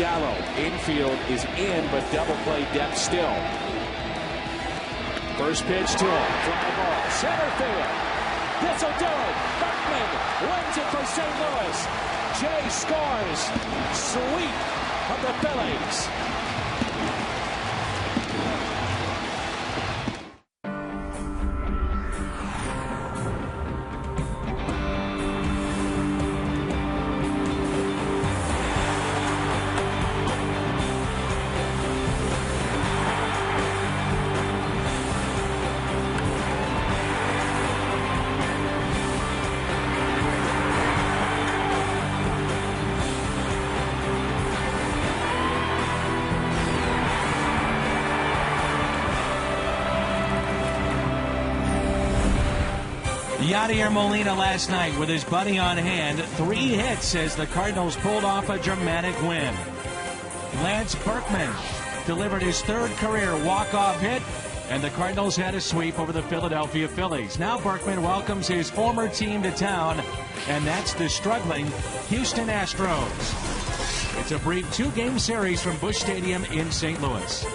shallow. Infield is in, but double play depth still. First pitch to him. Fly ball. Center field. This'll do it. Berkman wins it for St. Louis. Jay scores. Sweep of the Phillies. Yadier Molina last night with his buddy on hand. 3 hits as the Cardinals pulled off a dramatic win. Lance Berkman delivered his 3rd career walk-off hit, and the Cardinals had a sweep over the Philadelphia Phillies. Now Berkman welcomes his former team to town, and that's the struggling Houston Astros. It's a brief 2-game series from Busch Stadium in St. Louis.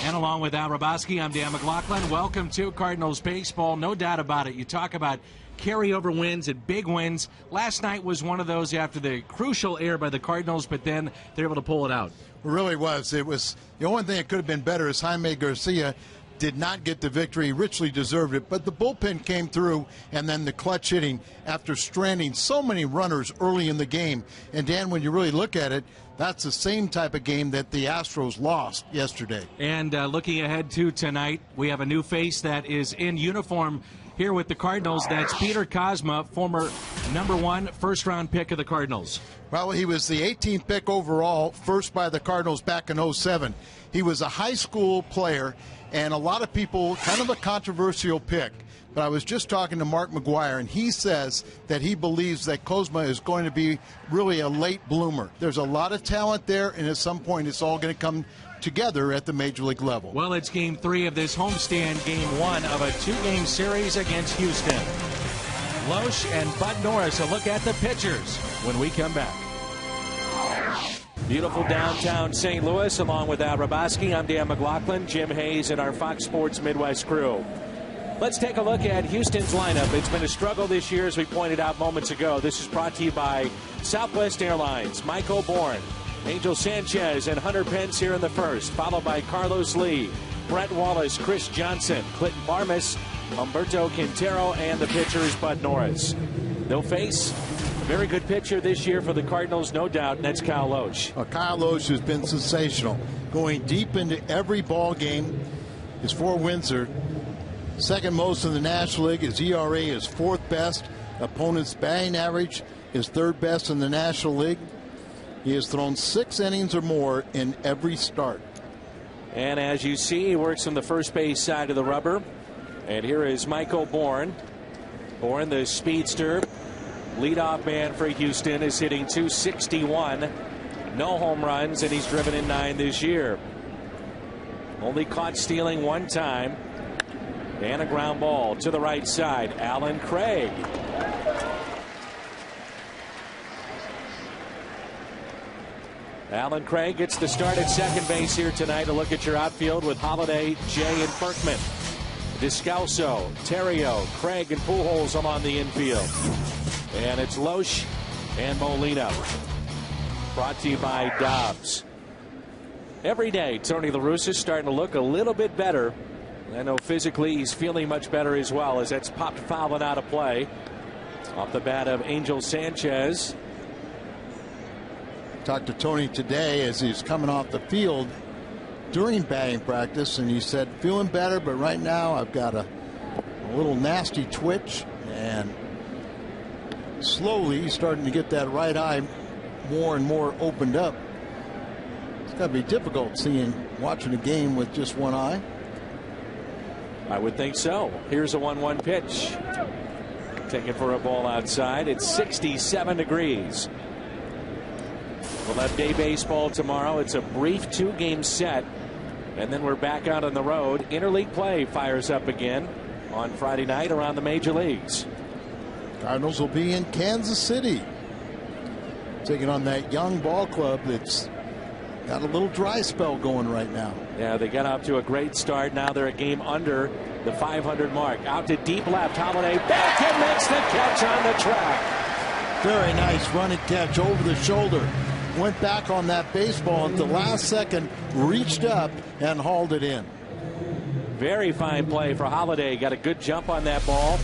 And along with Al Raboski, I'm Dan McLaughlin. Welcome to Cardinals baseball. No doubt about it. You talk about carryover wins and big wins. Last night was one of those after the crucial error by the Cardinals, but then they're able to pull it out. It really was. It was the only thing that could have been better is Jaime Garcia did not get the victory, richly deserved it, but the bullpen came through, and then the clutch hitting after stranding so many runners early in the game. And Dan, when you really look at it, that's the same type of game that the Astros lost yesterday. And looking ahead to tonight, we have a new face that is in uniform here with the Cardinals. That's Peter Kozma, former #1 first-round pick of the Cardinals. Well, he was the 18th pick overall, first by the Cardinals back in '07. He was a high school player, and a lot of people, kind of a controversial pick. But I was just talking to Mark McGuire, and he says that he believes that Kozma is going to be really a late bloomer. There's a lot of talent there, and at some point it's all going to come together at the major league level. Well, it's game 3 of this homestand, game 1 of a 2-game series against Houston. Loesch and Bud Norris. A look at the pitchers when we come back. Beautiful downtown St. Louis. Along with Al Raboski, I'm Dan McLaughlin, Jim Hayes, and our Fox Sports Midwest crew. Let's take a look at Houston's lineup. It's been a struggle this year, as we pointed out moments ago. This is brought to you by Southwest Airlines, Mike O'Bourne, Angel Sanchez, and Hunter Pence here in the first, followed by Carlos Lee, Brett Wallace, Chris Johnson, Clinton Barmas, Humberto Quintero, and the pitcher is Bud Norris. They'll face a very good pitcher this year for the Cardinals, no doubt, and that's Kyle Loesch. Well, Kyle Loesch has been sensational, going deep into every ball game. His 4 wins are second most in the National League. His ERA is 4th best. Opponent's batting average is 3rd best in the National League. He has thrown 6 innings or more in every start. And as you see, he works on the first base side of the rubber. And here is Mike O'Bourne. Bourne, the speedster, leadoff man for Houston, is hitting .261. No home runs, and he's driven in 9 this year. Only caught stealing 1 time. And a ground ball to the right side. Alan Craig. Alan Craig gets the start at second base here tonight. A look at your outfield with Holliday, Jay, and Berkman. Descalso, Terrio, Craig, and Pujols along the infield. And it's Loesch and Molina. Brought to you by Dobbs. Every day, Tony La Russa is starting to look a little bit better. I know physically he's feeling much better as well, as that's popped foul and out of play. Off the bat of Angel Sanchez. Talked to Tony today as he's coming off the field during batting practice, and he said, feeling better, but right now I've got a little nasty twitch, and slowly he's starting to get that right eye more and more opened up. It's got to be difficult watching a game with just one eye. I would think so. Here's a 1-1 pitch. Taken for a ball outside. It's 67 degrees. We'll have day baseball tomorrow. It's a brief 2-game set, and then we're back out on the road. Interleague play fires up again on Friday night around the major leagues. Cardinals will be in Kansas City. taking on that young ball club that's got a little dry spell going right now. Yeah, they got off to a great start. Now they're a game under the 500 mark. Out to deep left. Holiday back and makes the catch on the track. Very nice running catch over the shoulder. Went back on that baseball at the last second, reached up and hauled it in. Very fine play for Holiday. Got a good jump on that ball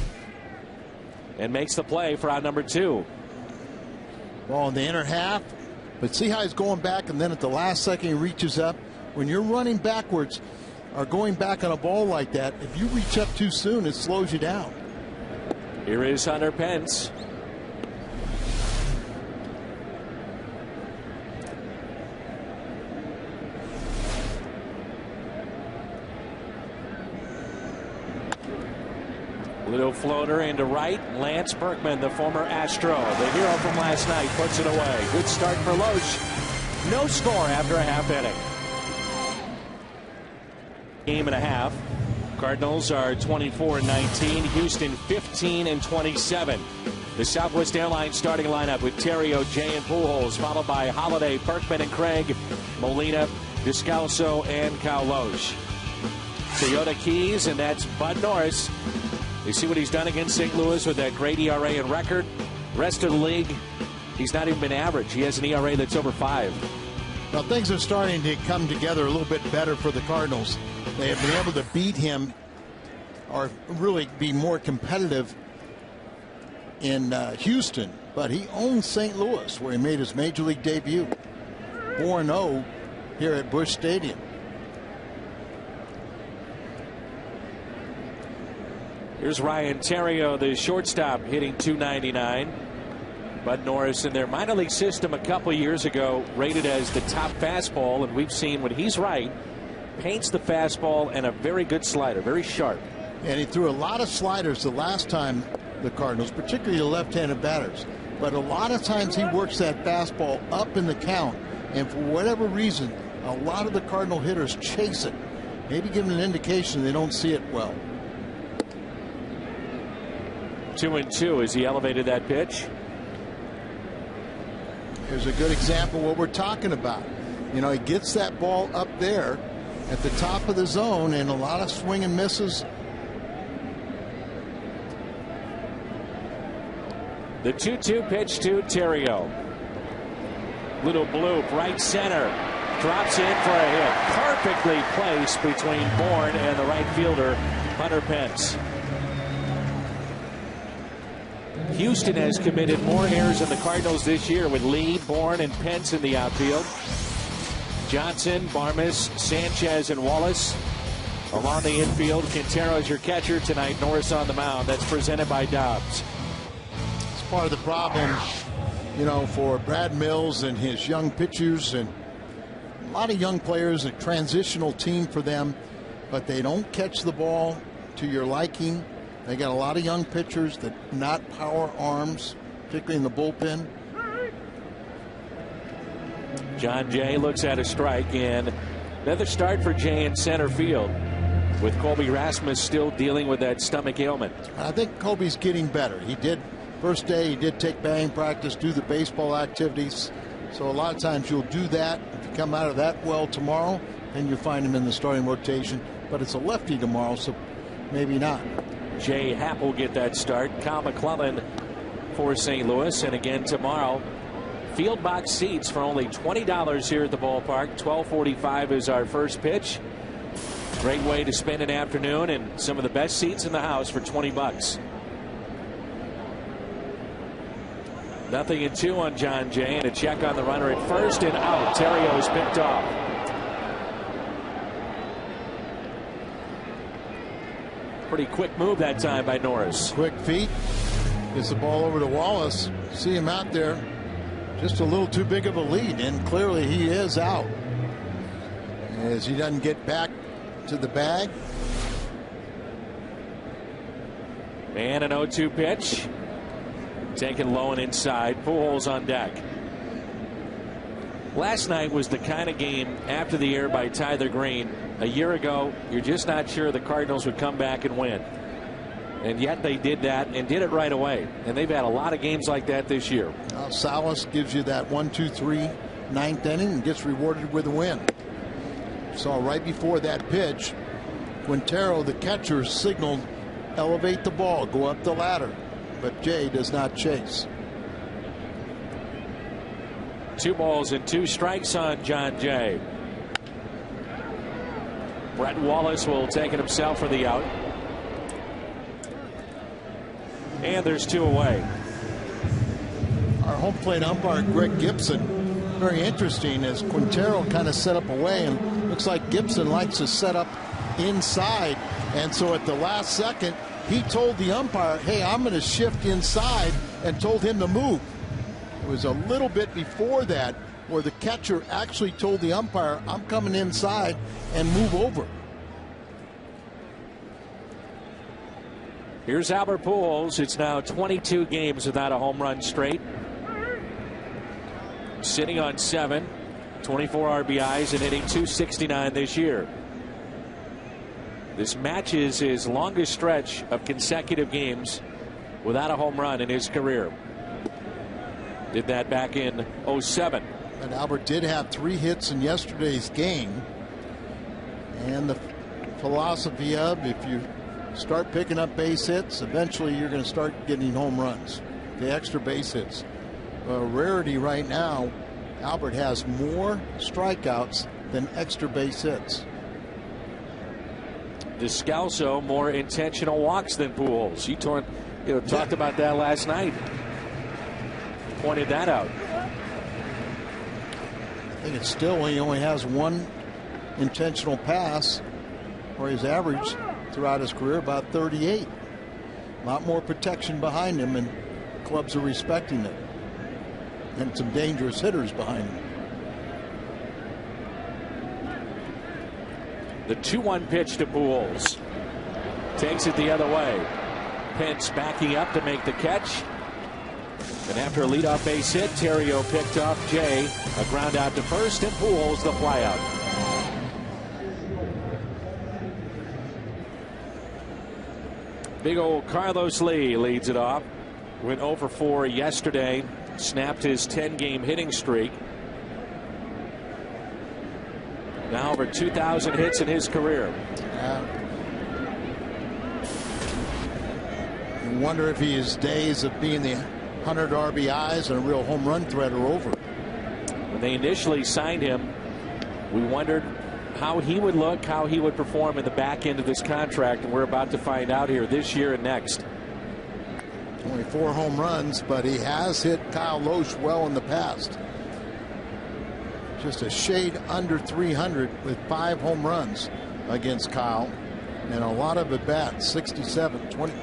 and makes the play for out number 2. Ball in the inner half, but see how he's going back, and then at the last second he reaches up. When you're running backwards or going back on a ball like that, if you reach up too soon, it slows you down. Here is Hunter Pence. Little floater into right. Lance Berkman, the former Astro, the hero from last night, puts it away. Good start for Loesch. No score after a half inning. Game and a half. Cardinals are 24-19. Houston 15-27. The Southwest Airlines starting lineup with Terrio, Jay, and Pujols, followed by Holiday, Berkman, and Craig, Molina, Descalso, and Kyle Loesch. Toyota Keys, and that's Bud Norris. You see what he's done against St. Louis with that great ERA and record. Rest of the league, he's not even been average. He has an ERA that's over 5. Now things are starting to come together a little bit better for the Cardinals. They have been able to beat him or really be more competitive in Houston. But he owns St. Louis, where he made his major league debut. 4-0 here at Busch Stadium. Here's Ryan Terrio, the shortstop, hitting .299. Bud Norris in their minor league system a couple years ago rated as the top fastball, and we've seen when he's right, paints the fastball and a very good slider, very sharp. And he threw a lot of sliders the last time, the Cardinals, particularly the left-handed batters. But a lot of times he works that fastball up in the count, and for whatever reason, a lot of the Cardinal hitters chase it, maybe giving an indication they don't see it well. 2-2 as he elevated that pitch. Here's a good example of what we're talking about. You know, he gets that ball up there at the top of the zone, and a lot of swing and misses. The 2-2 pitch to Terrio. Little bloop, right center. Drops in for a hit. Perfectly placed between Bourne and the right fielder, Hunter Pence. Houston has committed more errors than the Cardinals this year with Lee, Bourne, and Pence in the outfield. Johnson, Barmes, Sanchez, and Wallace along the infield. Quintero's your catcher tonight. Norris on the mound. That's presented by Dobbs. It's part of the problem, you know, for Brad Mills and his young pitchers, and a lot of young players, a transitional team for them, but they don't catch the ball to your liking. They got a lot of young pitchers that not power arms, particularly in the bullpen. John Jay looks at a strike, and another start for Jay in center field, with Colby Rasmus still dealing with that stomach ailment. I think Colby's getting better. He did, first day, he did take batting practice, do the baseball activities. So a lot of times you'll do that. If you come out of that well tomorrow, then you find him in the starting rotation. But it's a lefty tomorrow, so maybe not. Jay Happ will get that start. Kyle McClellan for St. Louis. And again tomorrow, field box seats for only $20 here at the ballpark. 12:45 is our first pitch. Great way to spend an afternoon, and some of the best seats in the house for $20. 0-2 on John Jay, and a check on the runner at first, and out. Terrio is picked off. Pretty quick move that time by Norris. Quick feet. Gets the ball over to Wallace. See him out there. Just a little too big of a lead, and clearly he is out as he doesn't get back to the bag. And an 0-2 pitch. Taken low and inside. Pujols on deck. Last night was the kind of game, after the error by Tyler Green a year ago, you're just not sure the Cardinals would come back and win. And yet they did that and did it right away. And they've had a lot of games like that this year. Salas gives you that 1-2-3 ninth inning and gets rewarded with a win. Saw right before that pitch, Quintero, the catcher, signaled elevate the ball, go up the ladder. But Jay does not chase. 2 balls and 2 strikes on John Jay. Brett Wallace will take it himself for the out. And there's 2 away. Our home plate umpire, Greg Gibson, very interesting as Quintero kind of set up away, and looks like Gibson likes to set up inside. And so at the last second, he told the umpire, hey, I'm going to shift inside, and told him to move. It was a little bit before that where the catcher actually told the umpire, I'm coming inside, and move over. Here's Albert Pujols. It's now 22 games without a home run straight. Sitting on 7, 24 RBIs, and hitting .269 this year. This matches his longest stretch of consecutive games without a home run in his career. Did that back in '07. And Albert did have 3 hits in yesterday's game. And the philosophy of if you start picking up base hits, eventually you're going to start getting home runs. The extra base hits. A rarity right now. Albert has more strikeouts than extra base hits. Descalso more intentional walks than Pujols. He talked about that last night. Pointed that out. I think it's still he only has 1 intentional pass, where his average throughout his career about 38. A lot more protection behind him, and clubs are respecting it. And some dangerous hitters behind him. The 2-1 pitch to Pujols. Takes it the other way. Pence backing up to make the catch. And after a leadoff base hit, Terrio picked off Jay. A ground out to first, and Pujols the flyout. Big old Carlos Lee leads it off. Went 0 for 4 yesterday. Snapped his 10-game hitting streak. Now over 2,000 hits in his career. You wonder if his days of being the 100 RBIs and a real home run threat are over. When they initially signed him, we wondered how he would look, how he would perform in the back end of this contract, and we're about to find out here this year and next. Only 4 home runs, but he has hit Kyle Loesch well in the past. Just a shade under 300 with 5 home runs against Kyle, and a lot of at bats, 67, 20.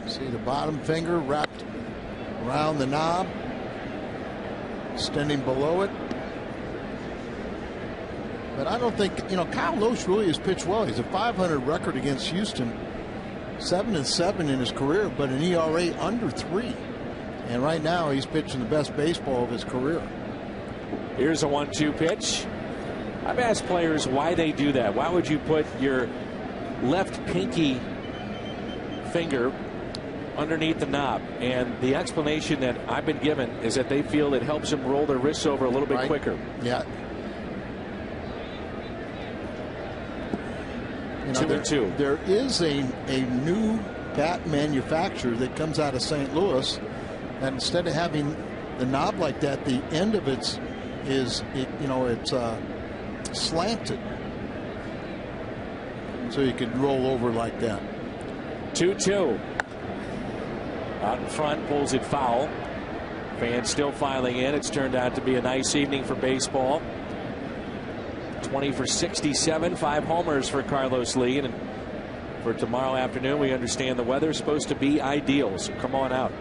See the bottom finger wrapped around the knob, extending below it. But I don't think, Kyle Loesch really has pitched well. He's a .500 record against Houston, 7-7 in his career, but an ERA under 3. And right now he's pitching the best baseball of his career. Here's a 1-2 pitch. I've asked players why they do that. Why would you put your left pinky finger underneath the knob? And the explanation that I've been given is that they feel it helps them roll their wrists over a little bit quicker. Yeah. 2-2. There is a new bat manufacturer that comes out of St. Louis, and instead of having the knob like that, the end of it's slanted, so you can roll over like that. 2-2. Out in front, pulls it foul. Fans still filing in. It's turned out to be a nice evening for baseball. 20 for 67, 5 homers for Carlos Lee. And for tomorrow afternoon, we understand the weather's supposed to be ideal, so come on out.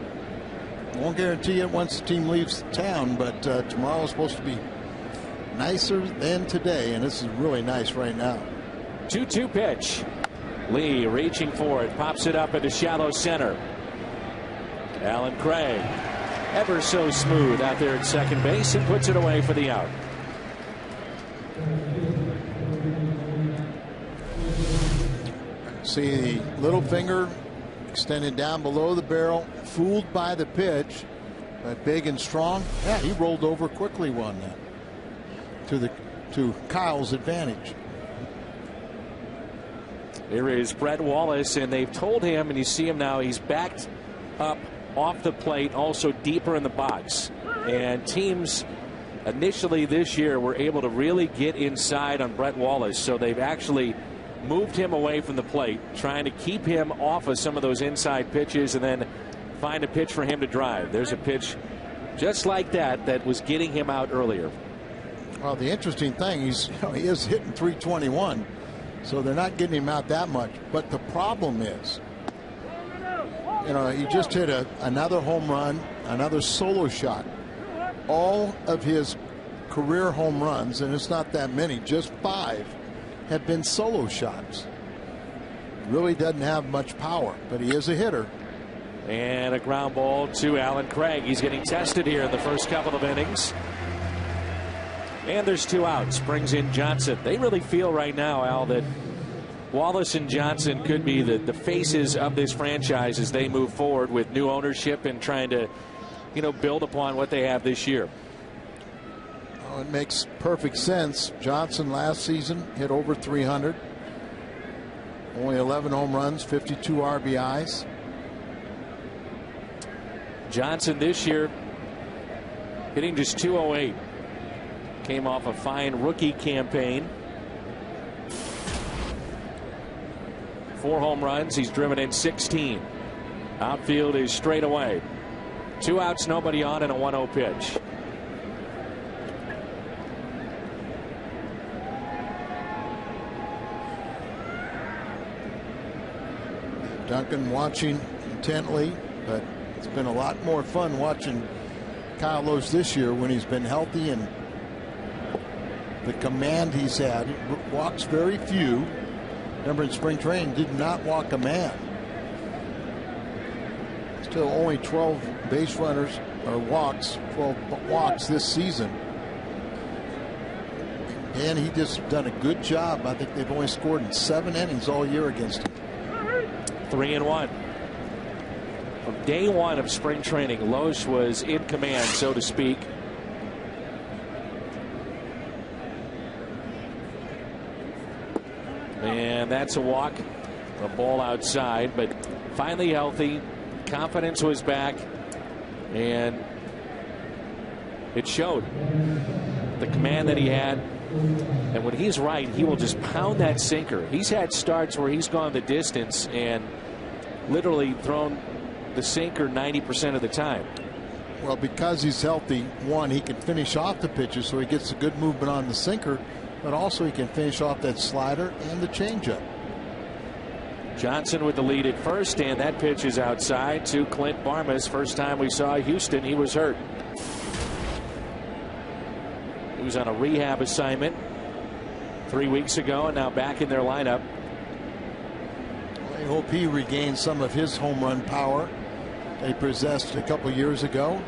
Won't guarantee it once the team leaves town, but tomorrow's supposed to be nicer than today, and this is really nice right now. 2-2 pitch. Lee reaching for it, pops it up into shallow center. Alan Craig, ever so smooth out there at second base, and puts it away for the out. See the little finger extended down below the barrel, fooled by the pitch, but big and strong. Yeah, he rolled over quickly, won that to Kyle's advantage. Here is Brett Wallace, and they've told him, and you see him now, he's backed up off the plate, also deeper in the box. And teams initially this year were able to really get inside on Brett Wallace, so they've actually moved him away from the plate, trying to keep him off of some of those inside pitches and then find a pitch for him to drive. There's a pitch just like that was getting him out earlier. Well, the interesting thing, he is hitting .321, so they're not getting him out that much. But the problem is, he just hit another home run, another solo shot. All of his career home runs, and it's not that many, just 5, have been solo shots. Really doesn't have much power, but he is a hitter. And a ground ball to Alan Craig. He's getting tested here in the first couple of innings. And there's 2 outs. Brings in Johnson. They really feel right now, Al, that Wallace and Johnson could be the faces of this franchise as they move forward with new ownership and trying to, build upon what they have this year. Oh, it makes perfect sense. Johnson last season hit over 300. Only 11 home runs, 52 RBIs. Johnson this year hitting just .208. Came off a fine rookie campaign. 4 home runs. He's driven in 16. Outfield is straight away. 2 outs, nobody on, and a 1-0 pitch. Duncan watching intently, but it's been a lot more fun watching Kyle Lewis this year when he's been healthy and the command he's had. He walks very few. Remember, in spring training, did not walk a man. Still only 12 base runners or walks, 12 walks this season. And he just done a good job. I think they've only scored in 7 innings all year against him. 3-1. From day one of spring training, Loesch was in command, so to speak. And that's a walk. A ball outside, but finally healthy. Confidence was back, and it showed. The command that he had. And when he's right, he will just pound that sinker. He's had starts where he's gone the distance and literally thrown the sinker 90% of the time. Well, because he's healthy, one, he can finish off the pitches, so he gets a good movement on the sinker, but also he can finish off that slider and the changeup. Johnson with the lead at first, and that pitch is outside to Clint Barmas. First time we saw Houston, he was hurt. He was on a rehab assignment 3 weeks ago and now back in their lineup. I hope he regains some of his home run power that he possessed a couple years ago.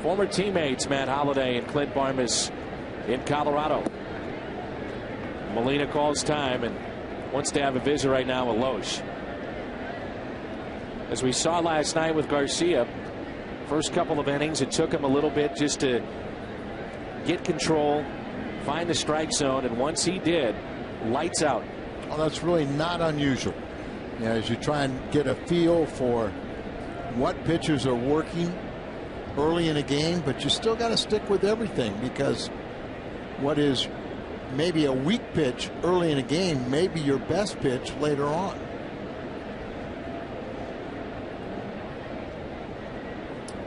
Former teammates Matt Holliday and Clint Barmas in Colorado. Molina calls time and wants to have a visit right now with Loesch. As we saw last night with Garcia, first couple of innings, it took him a little bit just to get control, find the strike zone, and once he did, lights out. Well, that's really not unusual. As you try and get a feel for what pitchers are working early in a game, but you still got to stick with everything, because what is maybe a weak pitch early in a game may be your best pitch later on.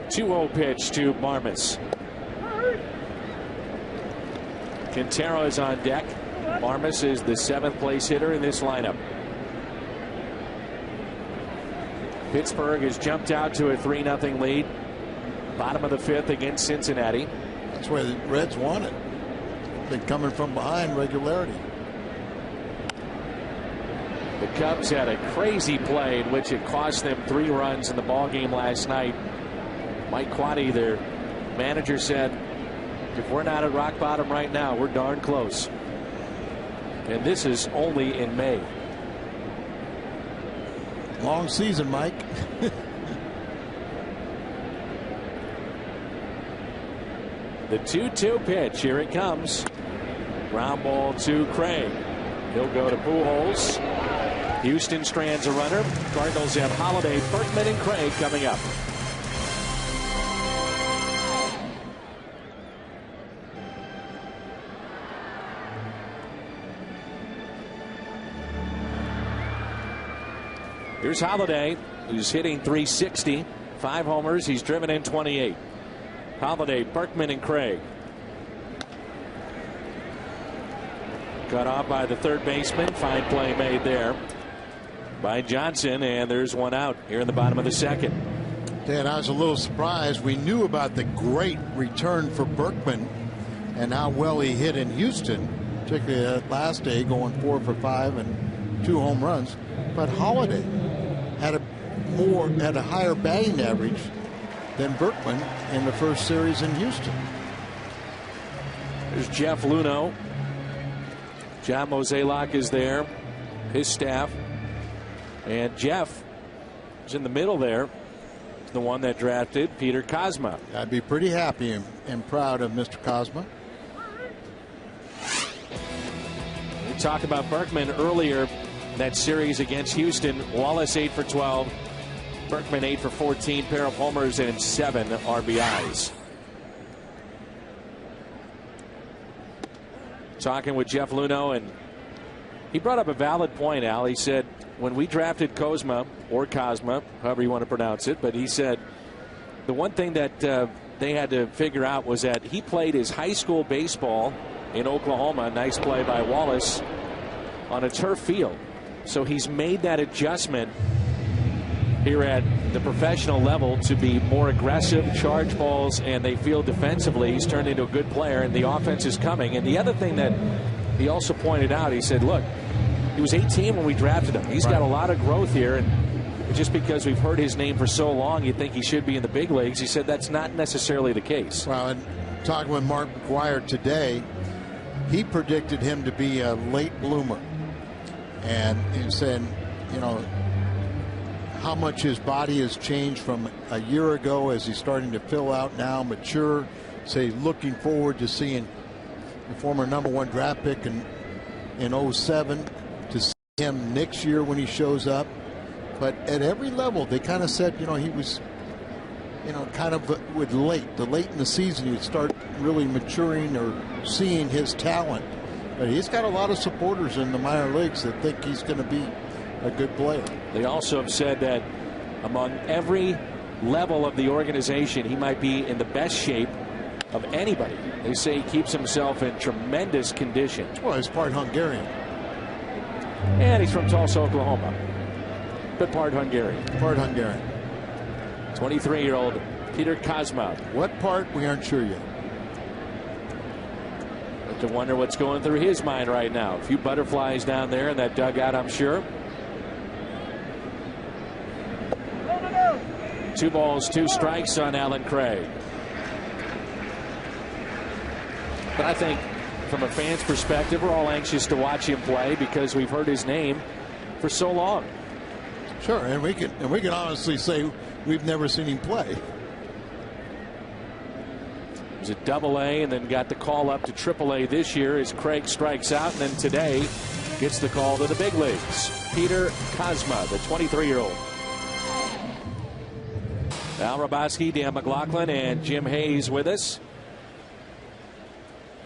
.2-0 pitch to Barmas. Quintero is on deck. Barmas is the 7th place hitter in this lineup. Pittsburgh has jumped out to a 3-0 lead. Bottom of the 5th against Cincinnati. That's where the Reds want it. They're coming from behind regularity. The Cubs had a crazy play in which it cost them 3 runs in the ballgame last night. Mike Quade, their manager, said, if we're not at rock bottom right now, we're darn close. And this is only in May. Long season, Mike. The 2-2 pitch. Here it comes. Ground ball to Craig. He'll go to Pujols. Houston strands a runner. Cardinals have Holiday, Berkman, and Craig coming up. Here's Holiday, who's hitting .360, 5 homers. He's driven in 28. Holiday, Berkman, and Craig. Cut off by the third baseman. Fine play made there by Johnson, and there's one out here in the bottom of the second. Dan, I was a little surprised. We knew about the great return for Berkman and how well he hit in Houston, particularly that last day, going 4 for 5 and 2 home runs. But Holiday had a higher batting average than Berkman in the first series in Houston. There's Jeff Luhnow. John Mozeliak is there, his staff, and Jeff is in the middle there. The one that drafted Peter Kozma. I'd be pretty happy and proud of Mr. Kozma. We talked about Berkman earlier. That series against Houston. Wallace 8 for 12. Berkman 8 for 14. Pair of homers and 7 RBIs. Talking with Jeff Luhnow, and he brought up a valid point, Al. He said when we drafted Kozma, or Kozma, however you want to pronounce it, but he said the one thing that they had to figure out was that he played his high school baseball in Oklahoma. Nice play by Wallace on a turf field. So he's made that adjustment here at the professional level to be more aggressive, charge balls, and they feel defensively. He's turned into a good player, and the offense is coming. And the other thing that he also pointed out, he said, look, he was 18 when we drafted him. He's got a lot of growth here, and just because we've heard his name for so long, you think he should be in the big leagues. He said that's not necessarily the case. Well, and talking with Mark McGuire today, he predicted him to be a late bloomer. And he said, you know, how much his body has changed from a year ago as he's starting to fill out now, mature. Say, looking forward to seeing the former #1 draft pick in 07 to see him next year when he shows up. But at every level, they kind of said, you know, he was, you know, kind of with late in the season, you'd start really maturing or seeing his talent. But he's got a lot of supporters in the minor leagues that think he's going to be a good player. They also have said that among every level of the organization, he might be in the best shape of anybody. They say he keeps himself in tremendous condition. Well, he's part Hungarian. And he's from Tulsa, Oklahoma. But part Hungarian. Part Hungarian. 23-year-old Peter Kozma. What part? We aren't sure yet. To wonder what's going through his mind right now. A few butterflies down there in that dugout, I'm sure. 2 balls, 2 strikes on Allen Craig. But I think from a fan's perspective, we're all anxious to watch him play because we've heard his name for so long. Sure, and we can honestly say we've never seen him play. He was at AA and then got the call up to AAA this year as Craig strikes out, and then today gets the call to the big leagues. Peter Kozma, the 23-year-old. Al Raboski, Dan McLaughlin, and Jim Hayes with us.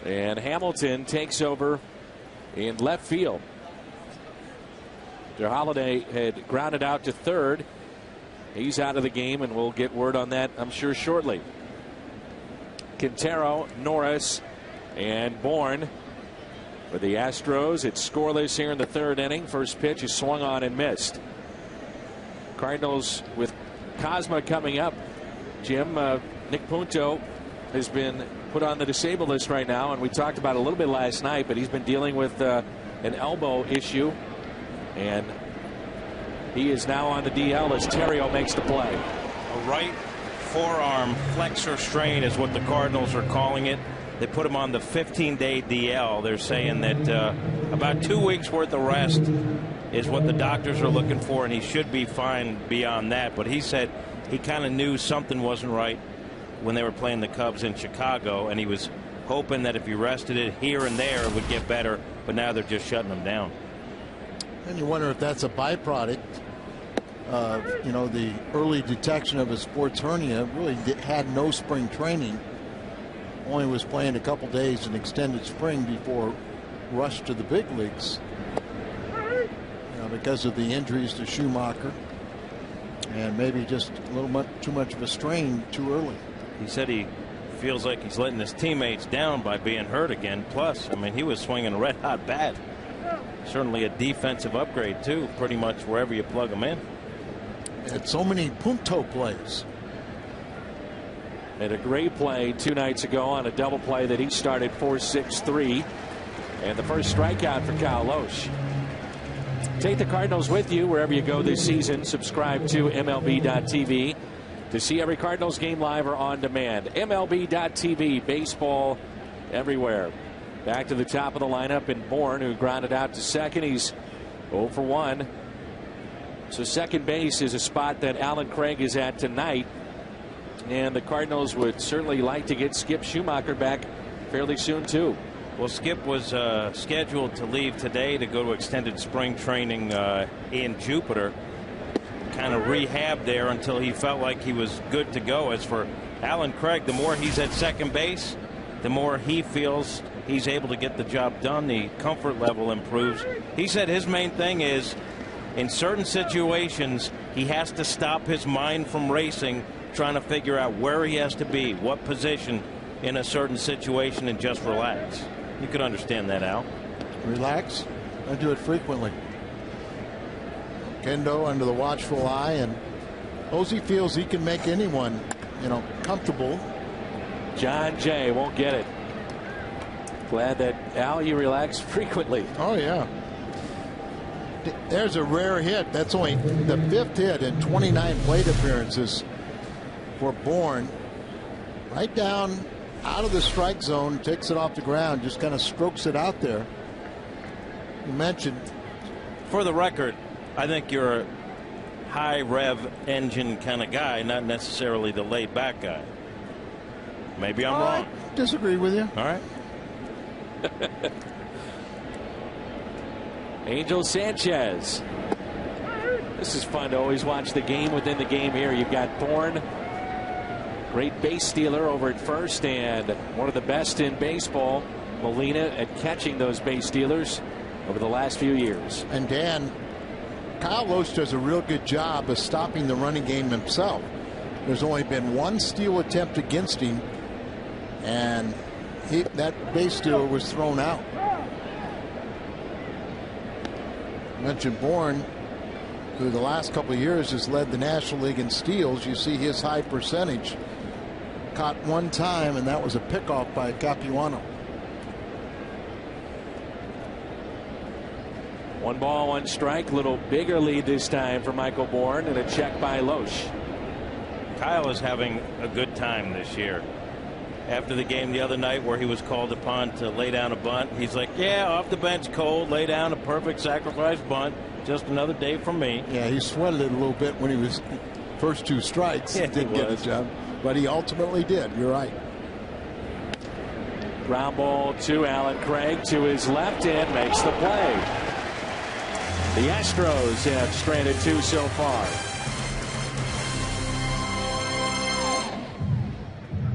And Hamilton takes over in left field. Their Holiday had grounded out to third. He's out of the game, and we'll get word on that, I'm sure, shortly. Quintero, Norris, and Bourne for the Astros. It's scoreless here in the 3rd inning. First pitch is swung on and missed. Cardinals with Kozma coming up. Jim, Nick Punto has been put on the disabled list right now, and we talked about it a little bit last night, but he's been dealing with an elbow issue, and he is now on the DL as Terrio makes the play. A right forearm flexor strain is what the Cardinals are calling it. They put him on the 15-day DL. They're saying that about 2 weeks worth of rest is what the doctors are looking for, and he should be fine beyond that. But he said he kind of knew something wasn't right when they were playing the Cubs in Chicago, and he was hoping that if he rested it here and there, it would get better. But now they're just shutting him down. And you wonder if that's a byproduct of, the early detection of a sports hernia. Really had no spring training. Only was playing a couple days in extended spring before rush to the big leagues. Because of the injuries to Schumacher, and maybe just a little too much of a strain too early. He said he feels like he's letting his teammates down by being hurt again. Plus, I mean, he was swinging a red hot bat. Certainly a defensive upgrade too, pretty much wherever you plug him in. Had so many punto plays. Had a great play 2 nights ago on a double play that he started 4-6-3, and the first strikeout for Kyle Loesch. Take the Cardinals with you wherever you go this season. Subscribe to MLB.tv to see every Cardinals game live or on demand. MLB.tv, baseball everywhere. Back to the top of the lineup in Bourne, who grounded out to second. He's 0 for 1. So second base is a spot that Alan Craig is at tonight. And the Cardinals would certainly like to get Skip Schumacher back fairly soon, too. Well, Skip was scheduled to leave today to go to extended spring training in Jupiter. Kind of rehab there until he felt like he was good to go. As for Alan Craig, the more he's at second base, the more he feels he's able to get the job done. The comfort level improves. He said his main thing is in certain situations he has to stop his mind from racing, trying to figure out where he has to be, what position in a certain situation, and just relax. You could understand that, Al. Relax. I do it frequently. Kendo under the watchful eye, and Posey feels he can make anyone, comfortable. John Jay won't get it. Glad that, Al, you relax frequently. Oh, yeah. There's a rare hit. That's only the 5th hit in 29 plate appearances for Bourne. Right down out of the strike zone, takes it off the ground, just kind of strokes it out there. You mentioned. For the record, I think you're a high rev engine kind of guy, not necessarily the laid back guy. Maybe I'm wrong. I disagree with you. All right. Angel Sanchez. This is fun to always watch the game within the game here. You've got Bourne, great base stealer over at first, and one of the best in baseball, Molina, at catching those base stealers over the last few years. And Dan, Kyle Loesch does a real good job of stopping the running game himself. There's only been one steal attempt against him, and that base stealer was thrown out. I mentioned Bourne, who the last couple of years has led the National League in steals. You see his high percentage. Caught one time, and that was a pickoff by Capuano. 1 ball, 1 strike. Little bigger lead this time for Michael Bourne, and a check by Loesch. Kyle is having a good time this year. After the game the other night where he was called upon to lay down a bunt, he's like, yeah, off the bench cold, lay down a perfect sacrifice bunt. Just another day for me. Yeah, he sweated it a little bit when he was first 2 strikes. Yeah, he didn't get the job, but he ultimately did. You're right. Ground ball to Alan Craig to his left and makes the play. The Astros have stranded 2 so far.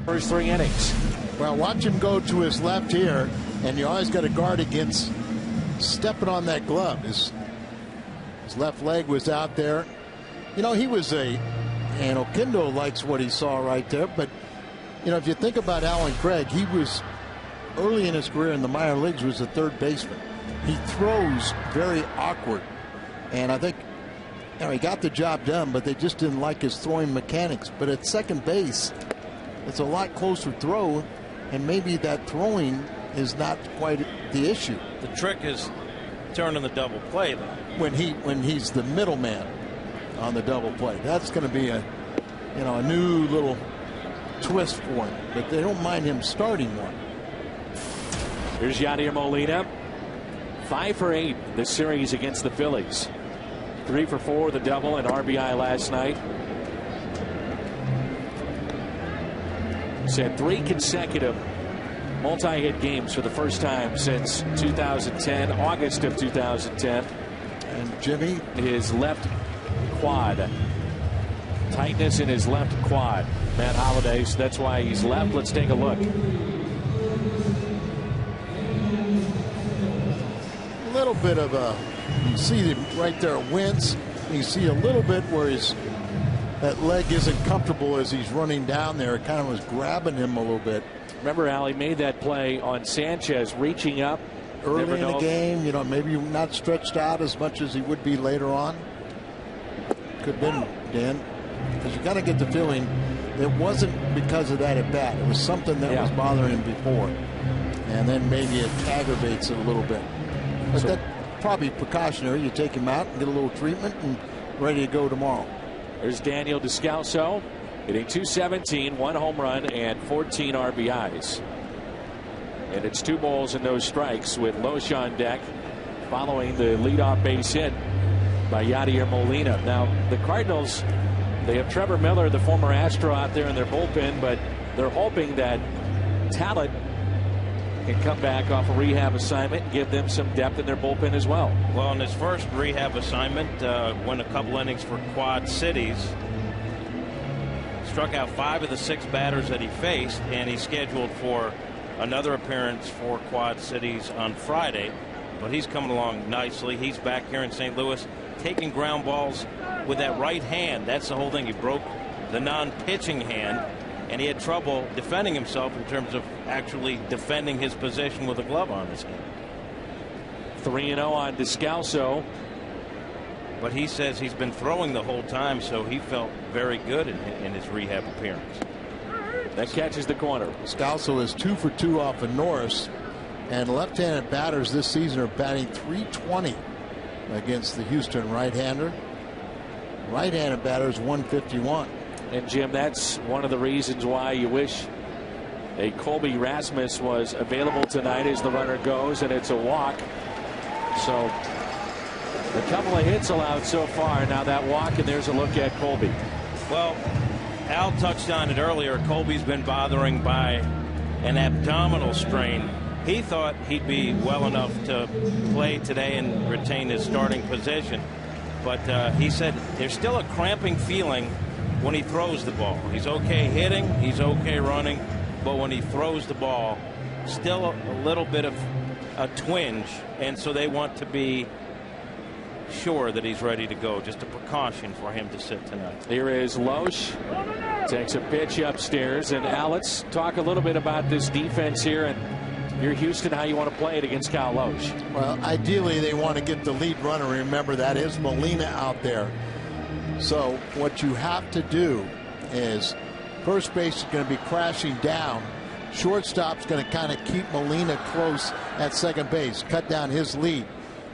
First 3 innings. Well, watch him go to his left here, and you always got to guard against stepping on that glove. His left leg was out there. He was and Oquendo likes what he saw right there. But, if you think about Alan Craig, he was early in his career in the minor leagues was a third baseman. He throws very awkward. And I think he got the job done, but they just didn't like his throwing mechanics. But at second base, it's a lot closer throw, and maybe that throwing is not quite the issue. The trick is turning the double play, though. When he's the middleman on the double play, that's going to be a new little twist for him. But they don't mind him starting one. Here's Yadier Molina. 5 for 8 this series against the Phillies. 3 for 4 with a double and RBI last night. He's had 3 consecutive multi-hit games for the first time since 2010, August of 2010. And Jimmy, his left quad. Tightness in his left quad. Matt Holliday, so that's why he's left. Let's take a look. A little bit of a, you see him right there wince. You see a little bit where that leg isn't comfortable as he's running down there. It kind of was grabbing him a little bit. Remember, Al, he made that play on Sanchez, reaching up early in the game. You know, maybe not stretched out as much as he would be later on. Could have been, Dan, because you got to get the feeling it wasn't because of that at bat. It was something that was bothering him before, and then maybe it aggravates it a little bit. But so, that's probably precautionary. You take him out and get a little treatment and ready to go tomorrow. There's Daniel Descalso hitting .217, 1 home run and 14 RBIs. And it's 2 balls and no strikes with Loesch on deck following the leadoff base hit by Yadier Molina. Now the Cardinals, they have Trevor Miller, the former Astro, out there in their bullpen, but they're hoping that Talent can come back off a rehab assignment and give them some depth in their bullpen as well. Well, in his first rehab assignment, went a couple innings for Quad Cities. Struck out 5 of the 6 batters that he faced, and he's scheduled for another appearance for Quad Cities on Friday. But he's coming along nicely. He's back here in St. Louis, taking ground balls with that right hand. That's the whole thing. He broke the non-pitching hand, and he had trouble defending himself in terms of actually defending his position with a glove on his hand. 3-0 on Descalso. But he says he's been throwing the whole time, so he felt very good in his rehab appearance. That catches the corner. Descalso is 2 for 2 off of Norris, and left-handed batters this season are batting .320 against the Houston right-hander. Right-handed batters 151. And Jim, that's one of the reasons why you wish a Colby Rasmus was available tonight as the runner goes, and it's a walk. So a couple of hits allowed so far. Now that walk, and there's a look at Colby. Well, Al touched on it earlier. Colby's been bothering by an abdominal strain. He thought he'd be well enough to play today and retain his starting position. But he said there's still a cramping feeling when he throws the ball. He's okay hitting, he's okay running, but when he throws the ball, still a little bit of a twinge, and so they want to be sure that he's ready to go. Just a precaution for him to sit tonight. Here is Loesch. Takes a pitch upstairs. And Al, let's talk a little bit about this defense here. And you're Houston, how you want to play it against Kyle Loesch. Well, ideally they want to get the lead runner. Remember, that is Molina out there. So what you have to do is first base is going to be crashing down. Shortstop's going to kind of keep Molina close at second base, cut down his lead.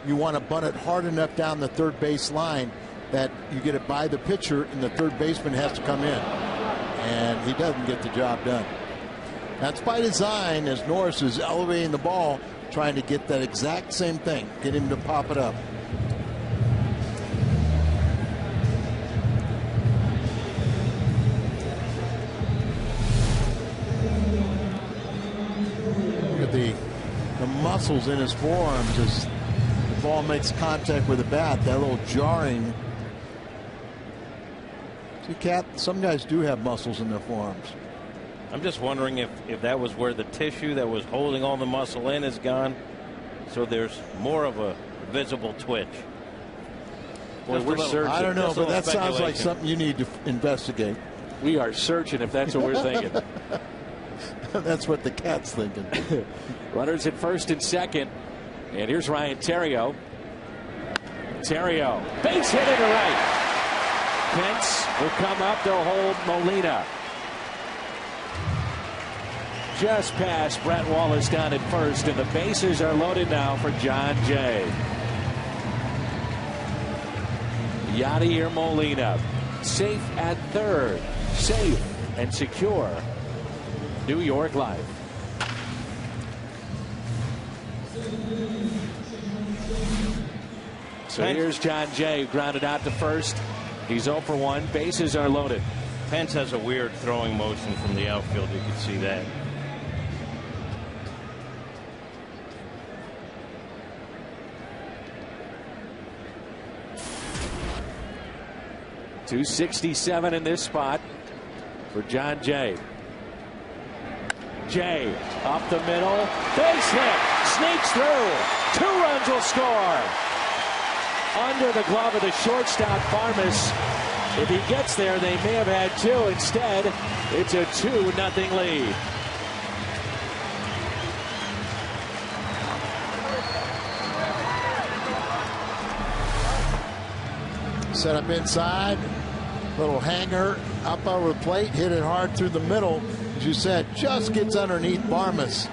You want to bunt it hard enough down the third base line that you get it by the pitcher and the third baseman has to come in. And he doesn't get the job done. That's by design, as Norris is elevating the ball, trying to get that exact same thing, get him to pop it up. Look at the muscles in his forearms as the ball makes contact with the bat. That little jarring. See, Cat, some guys do have muscles in their forearms. I'm just wondering if that was where the tissue that was holding all the muscle in is gone, so there's more of a visible twitch. Well, we're searching. I don't know, but that sounds like something you need to investigate. We are searching, if that's what we're thinking. That's what the Cat's thinking. Runners at first and second. And here's Ryan Theriot. Theriot, base hit into right. Pence will come up. They'll hold Molina. Just past Brett Wallace down at first, and the bases are loaded now for John Jay. Yadier Molina, safe at third, safe and secure. New York Live. So here's John Jay, grounded out to first. He's 0 for 1. Bases are loaded. Pence has a weird throwing motion from the outfield. You can see that. .267 in this spot for John Jay. Jay up the middle, base hit, sneaks through. 2 runs will score. Under the glove of the shortstop, Farmas. If he gets there, they may have had 2. Instead, it's a 2-0 lead. Set up inside, little hanger up over the plate, hit it hard through the middle. As you said, just gets underneath Barmas.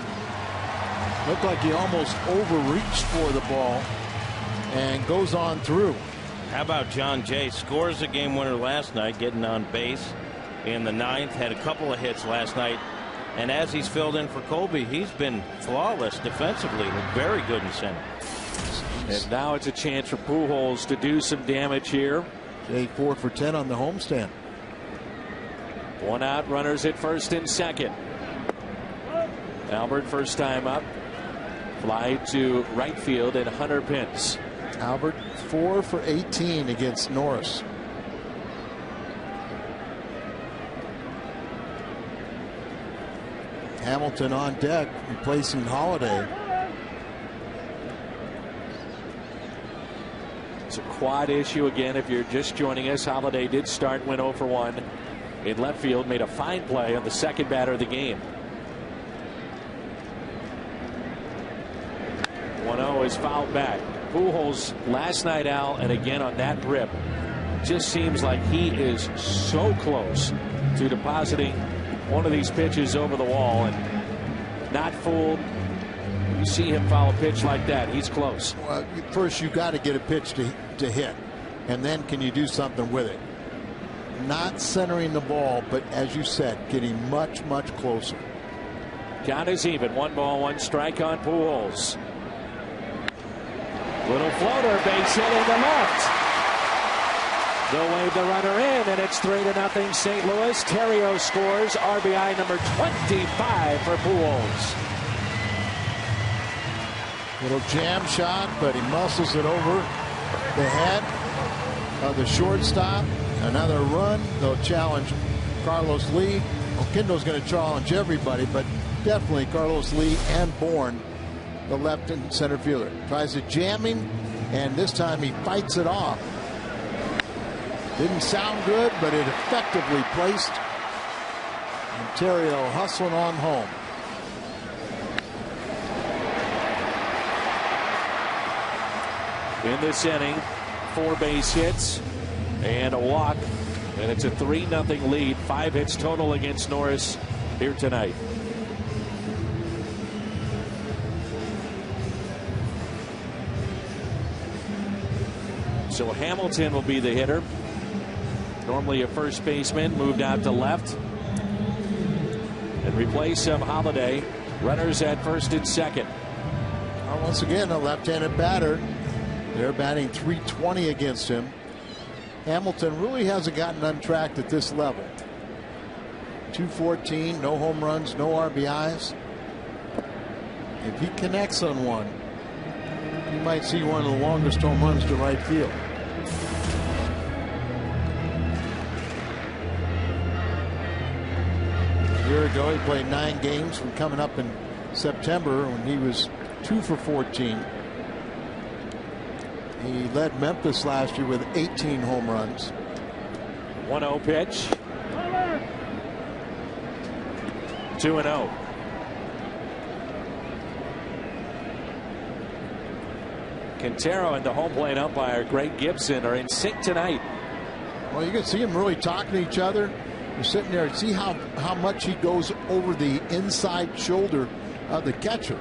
Looked like he almost overreached for the ball and goes on through. How about John Jay? Scores a game winner last night, getting on base in the 9th. Had a couple of hits last night. And as he's filled in for Colby, he's been flawless defensively. Very good in center. And now it's a chance for Pujols to do some damage here. Jay 4 for 10 on the homestand. 1 out, runners at first and second. Albert, first time up. Fly to right field, and Hunter Pence. Albert 4 for 18 against Norris. Hamilton on deck, replacing Holiday. It's a quad issue again. If you're just joining us, Holiday did start, went 0 for 1 in left field, made a fine play on the second batter of the game. 1-0 is fouled back. Pujols last night, Al, and again on that rip, just seems like he is so close to depositing one of these pitches over the wall, and not fooled. You see him foul a pitch like that, he's close. Well, first you got to get a pitch to hit, and then can you do something with it? Not centering the ball, but as you said, getting much closer. Count is even. 1 ball, 1 strike on Pujols. Little floater, base hit in the left. They'll wave the runner in, and it's 3-0 St. Louis. Terrio scores RBI number 25 for Pujols. Little jam shot, but he muscles it over the head of the shortstop. Another run. They'll challenge Carlos Lee. Oquendo's going to challenge everybody, but definitely Carlos Lee and Bourne, the left and center fielder. Tries to jam him, and this time he fights it off. Didn't sound good, but it effectively placed. And Terrio hustling on home. In this inning, 4 base hits and a walk, and it's a 3-0 lead. 5 hits total against Norris here tonight. So Hamilton will be the hitter. Normally a first baseman, moved out to left. And replace of Holiday. Runners at first and second. Once again, a left-handed batter. They're batting .320 against him. Hamilton really hasn't gotten untracked at this level. .214, no home runs, no RBIs. If he connects on one, you might see one of the longest home runs to right field. A year ago, he played 9 games from coming up in September when he was 2 for 14. He led Memphis last year with 18 home runs. 1-0 pitch. 2-0. Quintero and the home plate umpire Greg Gibson are in sync tonight. Well, you can see them really talking to each other. You're sitting there and see how much he goes over the inside shoulder of the catcher.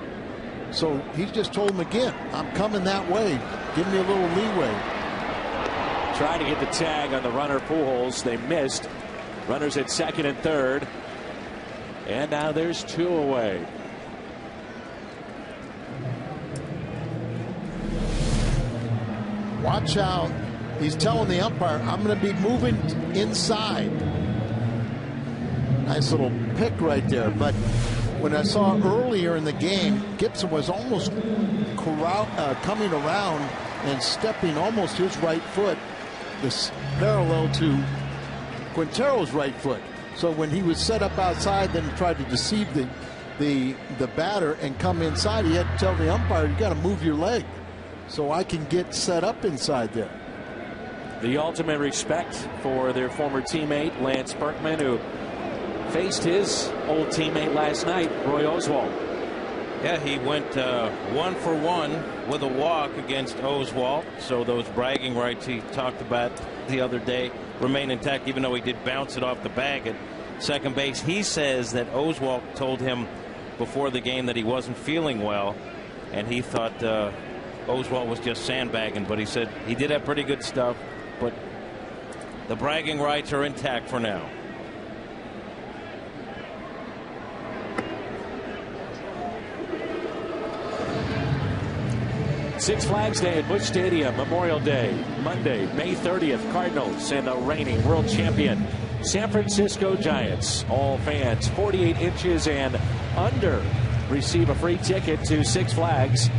So he just told him again, I'm coming that way. Give me a little leeway. Trying to get the tag on the runner Pujols. They missed. Runners at second and third. And now there's 2 away. watch out. He's telling the umpire, I'm going to be moving inside. Nice little pick right there. But when I saw earlier in the game, Gibson was almost coming around and stepping almost his right foot, this parallel to Quintero's right foot. So when he was set up outside, then tried to deceive the batter and come inside, he had to tell the umpire, you got to move your leg so I can get set up inside there. The ultimate respect for their former teammate, Lance Berkman, who faced his old teammate last night, Roy Oswalt. Yeah, he went 1 for 1 with a walk against Oswalt. So those bragging rights he talked about the other day remain intact, even though he did bounce it off the bag at second base. He says that Oswalt told him before the game that he wasn't feeling well, and he thought Oswalt was just sandbagging, but he said he did have pretty good stuff, but the bragging rights are intact for now. Six Flags Day at Busch Stadium, Memorial Day, Monday, May 30th. Cardinals and the reigning world champion San Francisco Giants. All fans 48 inches and under receive a free ticket to Six Flags.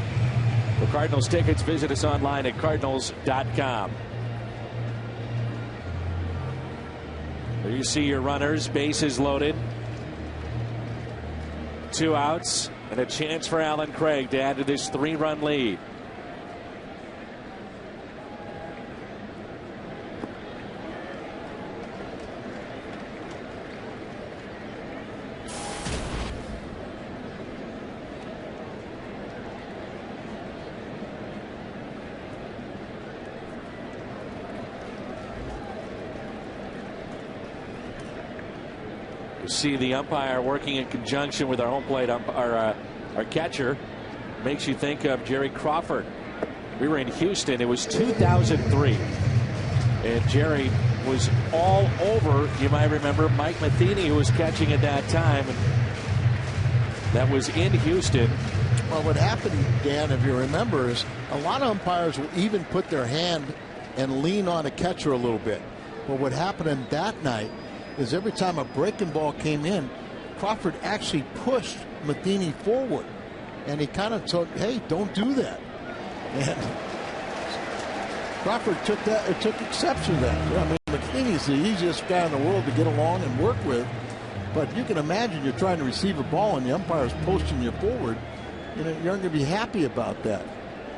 For Cardinals tickets, visit us online at cardinals.com. There you see your runners, bases loaded. 2 outs and a chance for Alan Craig to add to this 3-run lead. See the umpire working in conjunction with our home plate our catcher. Makes you think of Jerry Crawford. We were in Houston. It was 2003, and Jerry was all over. You might remember Mike Matheny, who was catching at that time, and that was in Houston. Well, what happened, Dan, if you remember, is a lot of umpires will even put their hand and lean on a catcher a little bit. But what happened in that night is every time a breaking ball came in, Crawford actually pushed Matheny forward, and he kind of told, hey, don't do that. And Crawford took exception to that. I mean, Matheny's the easiest guy in the world to get along and work with, but you can imagine you're trying to receive a ball and the umpire's posting you forward. You know, you're not going to be happy about that.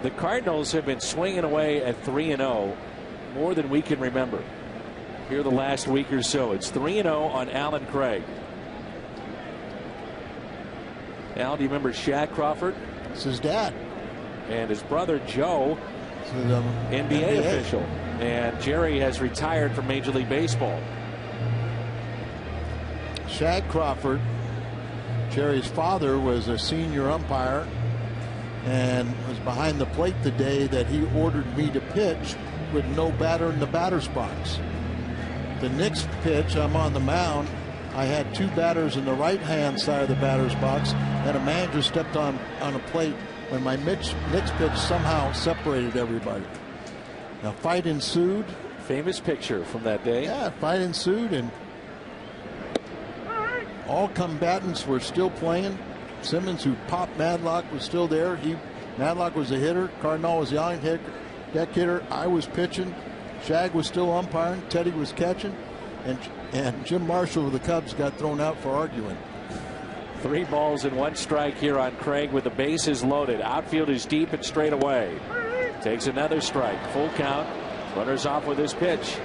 The Cardinals have been swinging away at 3-0 more than we can remember. Here the last week or so. It's 3-0 on Alan Craig. Al, do you remember Shaq Crawford? It's his dad. And his brother Joe, NBA official. And Jerry has retired from Major League Baseball. Shaq Crawford, Jerry's father, was a senior umpire and was behind the plate the day that he ordered me to pitch with no batter in the batter's box. The next pitch, I'm on the mound. I had 2 batters in the right-hand side of the batter's box, and a manager stepped on a plate when my next pitch somehow separated everybody. Now, fight ensued. Famous picture from that day. Yeah, fight ensued, and all combatants were still playing. Simmons, who popped Madlock, was still there. Madlock was a hitter. Cardinal was the on deck hitter. I was pitching. Shag was still umpiring. Teddy was catching. And Jim Marshall of the Cubs got thrown out for arguing. 3 balls and 1 strike here on Craig with the bases loaded. Outfield is deep and straight away. Takes another strike. Full count. Runners off with his pitch.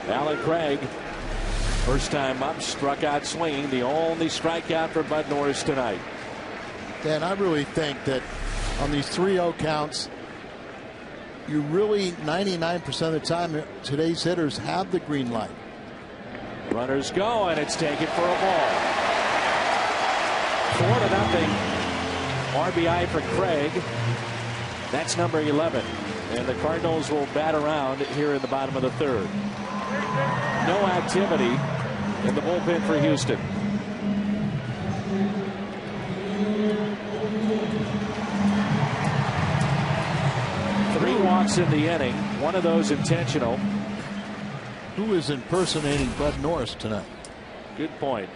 Alan Craig, first time up, struck out swinging. The only strikeout for Bud Norris tonight. Dan, I really think that on these 3-0 counts, you really 99% of the time today's hitters have the green light. Runners go, and it's taken for a ball. 4-0 RBI for Craig. That's number 11, and the Cardinals will bat around here in the bottom of the 3rd. No activity in the bullpen for Houston. 3 walks in the inning. one of those intentional. Who is impersonating Bud Norris tonight? Good point.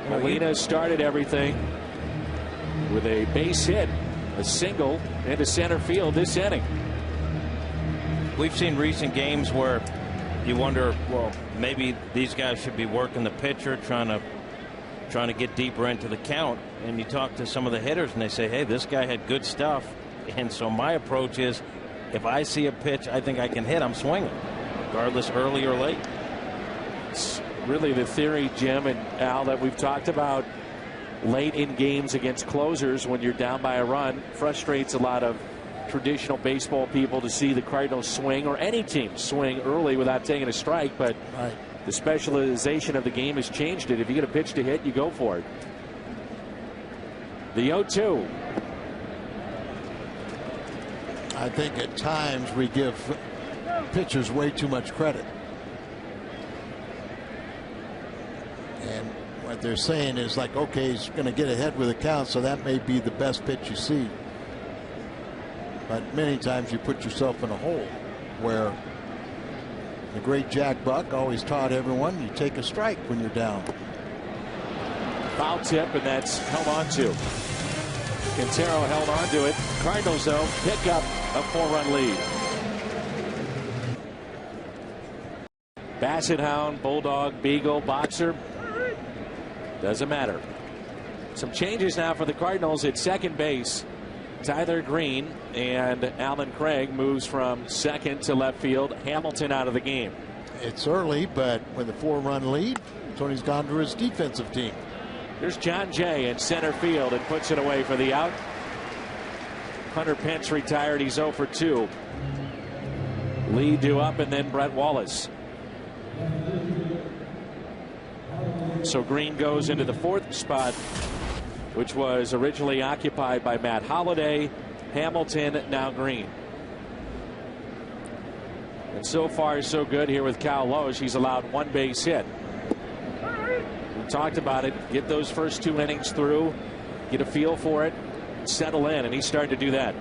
Molina started everything with a base hit, a single into center field this inning. We've seen recent games where you wonder, well, maybe these guys should be working the pitcher, trying to get deeper into the count. And you talk to some of the hitters and they say, hey, this guy had good stuff. And so my approach is, if I see a pitch I think I can hit, I'm swinging, regardless early or late. It's really the theory, Jim and Al, that we've talked about late in games against closers when you're down by a run. Frustrates a lot of traditional baseball people to see the Cardinals swing, or any team swing early without taking a strike. But the specialization of the game has changed it. If you get a pitch to hit, you go for it. The 0-2. I think at times we give pitchers way too much credit. And what they're saying is like, okay, he's going to get ahead with a count, so that may be the best pitch you see. But many times you put yourself in a hole where the great Jack Buck always taught everyone you take a strike when you're down. Foul tip, and that's held on to. Quintero held on to it. Cardinals, though, pick up a 4-run lead. Basset Hound, Bulldog, Beagle, Boxer. Doesn't matter. Some changes now for the Cardinals at second base. Tyler Green and Alan Craig moves from second to left field. Hamilton out of the game. It's early, but with a 4-run lead, Tony's gone to his defensive team. Here's John Jay in center field and puts it away for the out. Hunter Pence retired. He's 0 for 2. Lee due up, and then Brett Wallace. So Green goes into the 4th spot, which was originally occupied by Matt Holliday. Hamilton, now Green. And so far so good here with Cal Loesch. He's allowed 1 base hit. We talked about it. Get those first 2 innings through, get a feel for it, settle in, and he's starting to do that.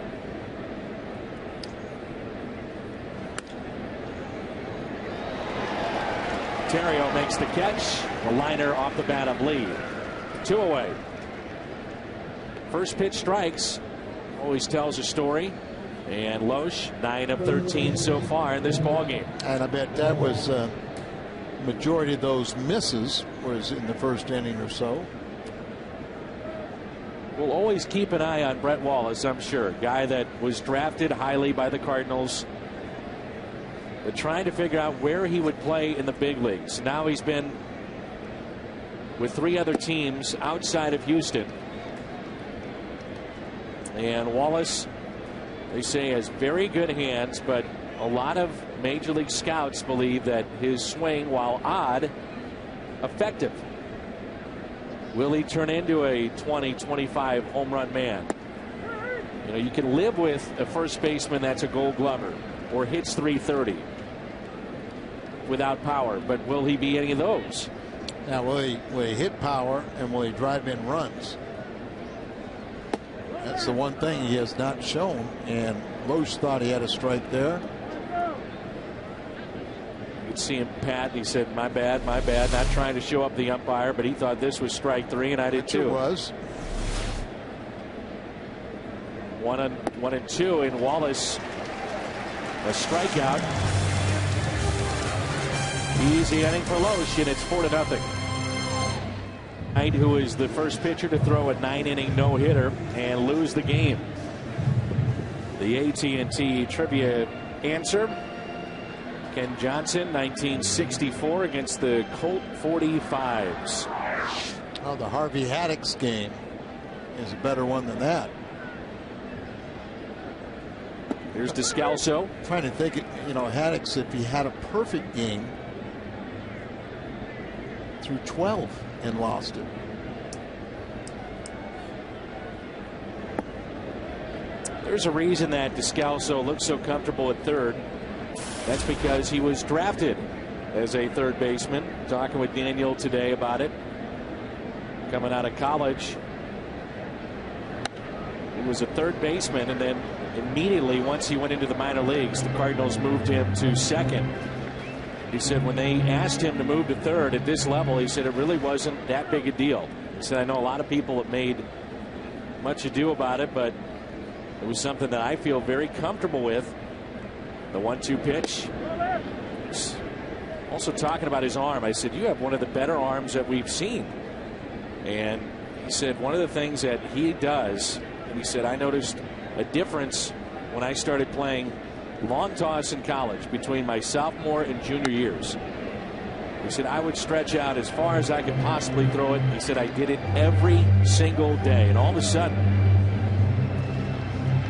Terrio makes the catch. The liner off the bat of Lee. 2 away. First pitch strikes. Always tells a story. And Loesch, 9 of 13 so far in this ballgame. And I bet that was majority of those misses was in the first inning or so. We'll always keep an eye on Brett Wallace, I'm sure. Guy that was drafted highly by the Cardinals, but trying to figure out where he would play in the big leagues. Now he's been with 3 other teams outside of Houston. And Wallace, they say, has very good hands, but a lot of major league scouts believe that his swing, while odd, effective. Will he turn into a 20-25 home run man? You know, you can live with a first baseman that's a Gold Glover or hits .330 without power, but will he be any of those? Now, will he hit power, and will he drive in runs? That's the one thing he has not shown, and Loesch thought he had a strike there. You could see him pat, and he said, my bad, not trying to show up the umpire, but he thought this was strike 3, and I did too. It was. 1 and 2, and Wallace, a strikeout. Easy inning for Loesch, and it's 4-0. Knight, who is the first pitcher to throw a 9-inning no-hitter and lose the game. The AT&T trivia answer: Ken Johnson, 1964, against the Colt 45s. Well, the Harvey Haddix game is a better one than that. Here's Descalso. Trying to think, you know, Haddix, if he had a perfect game, threw 12 and lost it. There's a reason that Descalso looks so comfortable at third. That's because he was drafted as a third baseman. Talking with Daniel today about it. coming out of college. He was a third baseman, and then immediately once he went into the minor leagues, the Cardinals moved him to second. He said when they asked him to move to third at this level, he said it really wasn't that big a deal. He said, I know a lot of people have made much ado about it, but it was something that I feel very comfortable with. The 1-2 pitch. Also talking about his arm, I said, you have one of the better arms that we've seen. And he said one of the things that he does, and he said, I noticed a difference when I started playing long toss in college between my sophomore and junior years. He said, I would stretch out as far as I could possibly throw it. He said, I did it every single day. And all of a sudden,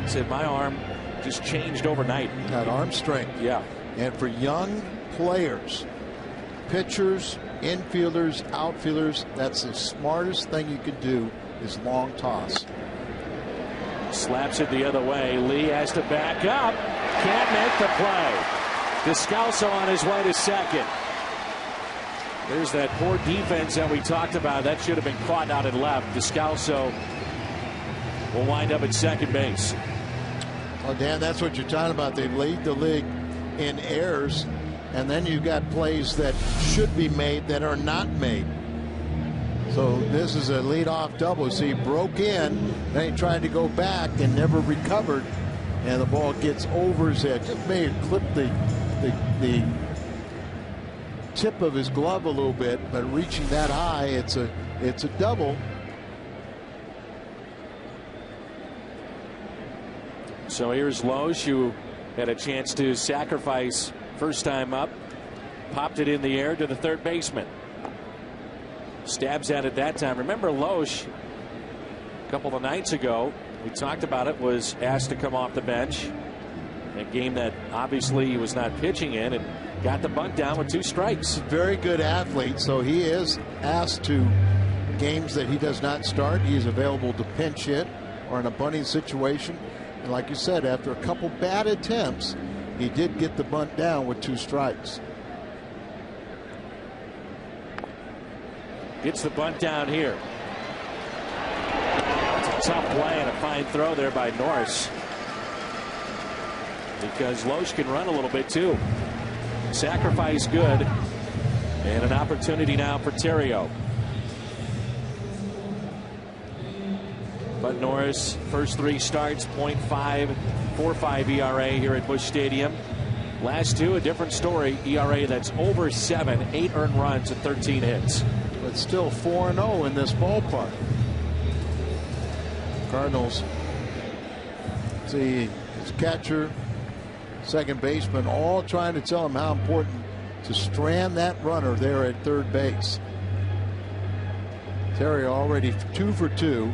he said, my arm just changed overnight. Got arm strength. Yeah. And for young players, pitchers, infielders, outfielders, that's the smartest thing you could do is long toss. Slaps it the other way. Lee has to back up. Can't make the play. Descalso on his way to second. There's that poor defense that we talked about. That should have been caught out and left. Descalso will wind up at second base. Well, Dan, that's what you're talking about. They lead the league in errors, and then you've got plays that should be made that are not made. So this is a leadoff double. So he broke in, then he tried to go back and never recovered, and the ball gets over his head. Just may have clipped the tip of his glove a little bit, but reaching that high, it's a double. So here's Loesch, who had a chance to sacrifice first time up, popped it in the air to the third baseman. Stabs at it that time. Remember, Loesch, a couple of nights ago, we talked about it, was asked to come off the bench. A game that obviously he was not pitching in, and got the bunt down with 2 strikes. Very good athlete, so he is asked to games that he does not start. He is available to pinch hit or in a bunting situation. And like you said, after a couple bad attempts, he did get the bunt down with 2 strikes. Gets the bunt down here. It's a tough play and a fine throw there by Norris, because Loesch can run a little bit too. Sacrifice good, and an opportunity now for Terrio. But Norris, first 3 starts, .545 ERA here at Busch Stadium. Last 2, a different story. ERA that's over 7, 8 earned runs and 13 hits. But still 4-0 in this ballpark. Cardinals, see his catcher, second baseman, all trying to tell him how important to strand that runner there at third base. Terry already 2 for 2.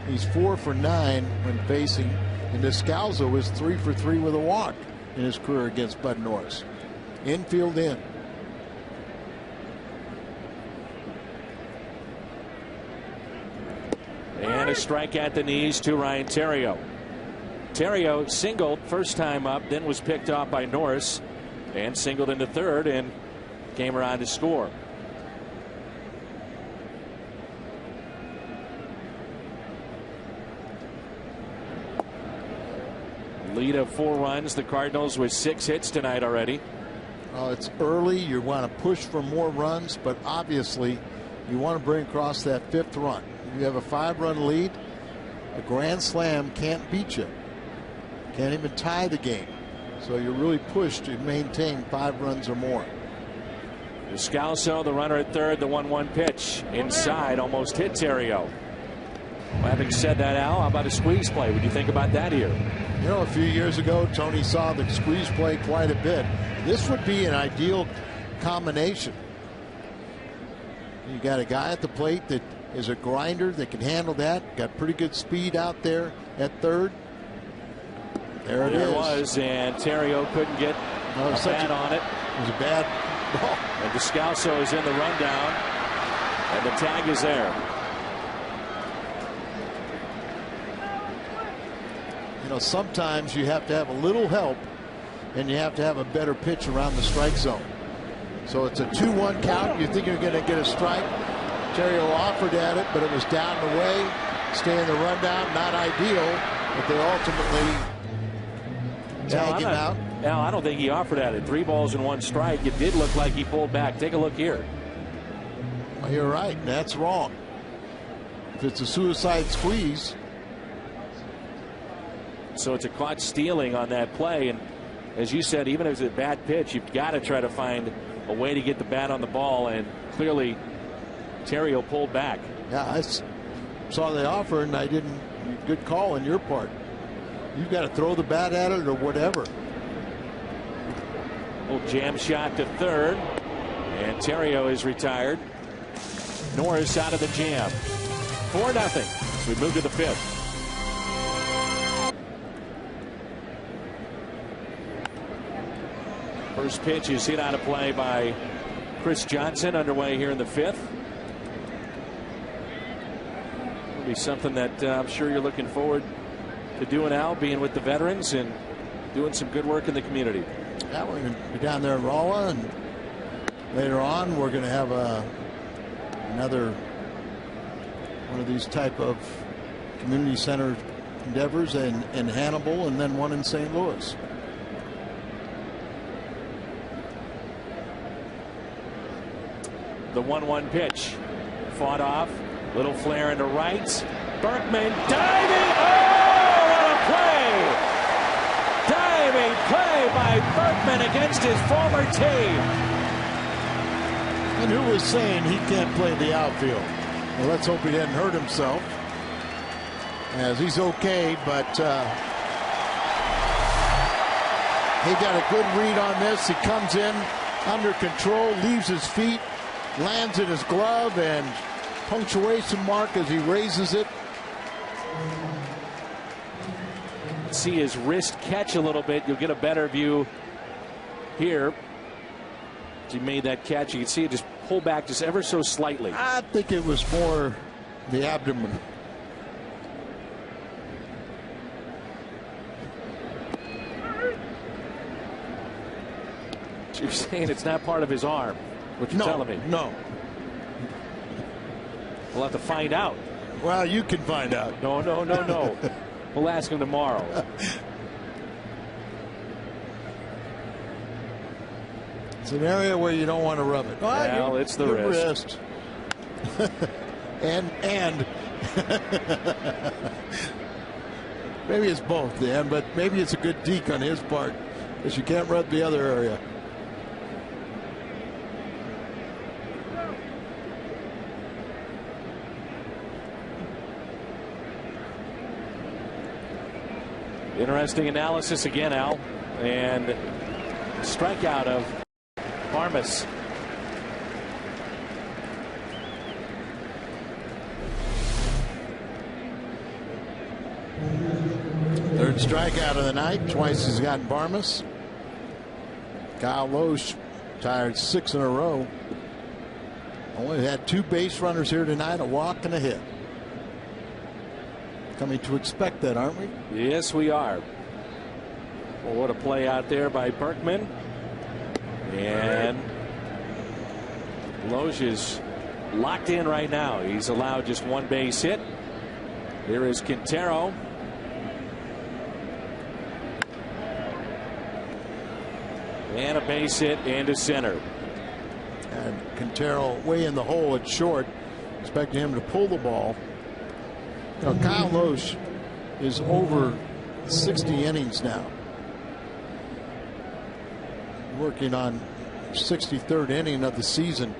He's 4 for 9 when facing, and Descalso is 3 for 3 with a walk in his career against Bud Norris. Infield in. And a strike at the knees to Ryan Terrio. Terrio singled first time up, then was picked off by Norris, and singled into third and came around to score. Lead of 4 runs. The Cardinals with 6 hits tonight already. It's early. You want to push for more runs, but obviously you want to bring across that 5th run. If you have a 5-run lead, a grand slam can't beat you. Can't even tie the game. So you're really pushed to maintain 5 runs or more. Descalso, the runner at third, the 1-1 pitch inside, almost hit Terrio. Well, having said that, Al, how about a squeeze play? What do you think about that here? You know, a few years ago, Tony saw the squeeze play quite a bit. This would be an ideal combination. You got a guy at the plate that is a grinder that can handle that. Got pretty good speed out there at third. There it was, and Terrio couldn't get a bat on it. It was a bad ball. And Descalso is in the rundown, and the tag is there. You know, sometimes you have to have a little help, and you have to have a better pitch around the strike zone. So it's a 2-1 count. You think you're going to get a strike. Terrio offered at it, but it was down the way. Staying the rundown, not ideal, but they ultimately tag him out. Now, I don't think he offered at it. 3 balls and 1 strike. It did look like he pulled back. Take a look here. Well, you're right. That's wrong. If it's a suicide squeeze. So it's a caught stealing on that play. And as you said, even if it's a bad pitch, you've got to try to find a way to get the bat on the ball. And clearly, Terrio pulled back. Yeah, I saw the offer, and I didn't. Good call on your part. You've got to throw the bat at it or whatever. Little jam shot to third. And Terrio is retired. Norris out of the jam. 4-0 as we move to the 5th. First pitch is hit out of play by Chris Johnson, underway here in the 5th. It'll be something that I'm sure you're looking forward to doing, Al, being with the veterans and doing some good work in the community. Yeah, we're going to be down there in Rolla, and later on we're going to have another one of these type of community center endeavors in Hannibal, and then one in St. Louis. The 1-1 pitch. Fought off. Little flare into right. Berkman diving. Oh, what a play! Diving play by Berkman against his former team. And who was saying he can't play the outfield? Well, let's hope he didn't hurt himself, as he's okay, but he got a good read on this. He comes in under control, leaves his feet, lands in his glove, and punctuation mark as he raises it. See his wrist catch a little bit. You'll get a better view here. As he made that catch, you can see it just pull back just ever so slightly. I think it was more the abdomen. You're saying it's not part of his arm. What you're telling me? No. We'll have to find out. Well, you can find out. No. We'll ask him tomorrow. It's an area where you don't want to rub it. Well, it's the wrist. and maybe it's both, Dan, but maybe it's a good deke on his part, because you can't rub the other area. Interesting analysis again, Al. And strikeout of Barmas. Third strikeout of the night. Twice he's gotten Barmas. Kyle Loesch tired 6 in a row. Only had 2 base runners here tonight, a walk and a hit. Coming to expect that, aren't we? Yes, we are. Well, what a play out there by Berkman. And Loesch is locked in right now. He's allowed just 1 base hit. Here is Quintero. And a base hit into center. And Quintero way in the hole at short, expecting him to pull the ball. You know, Kyle Loesch is over 60 innings now, working on 63rd inning of the season,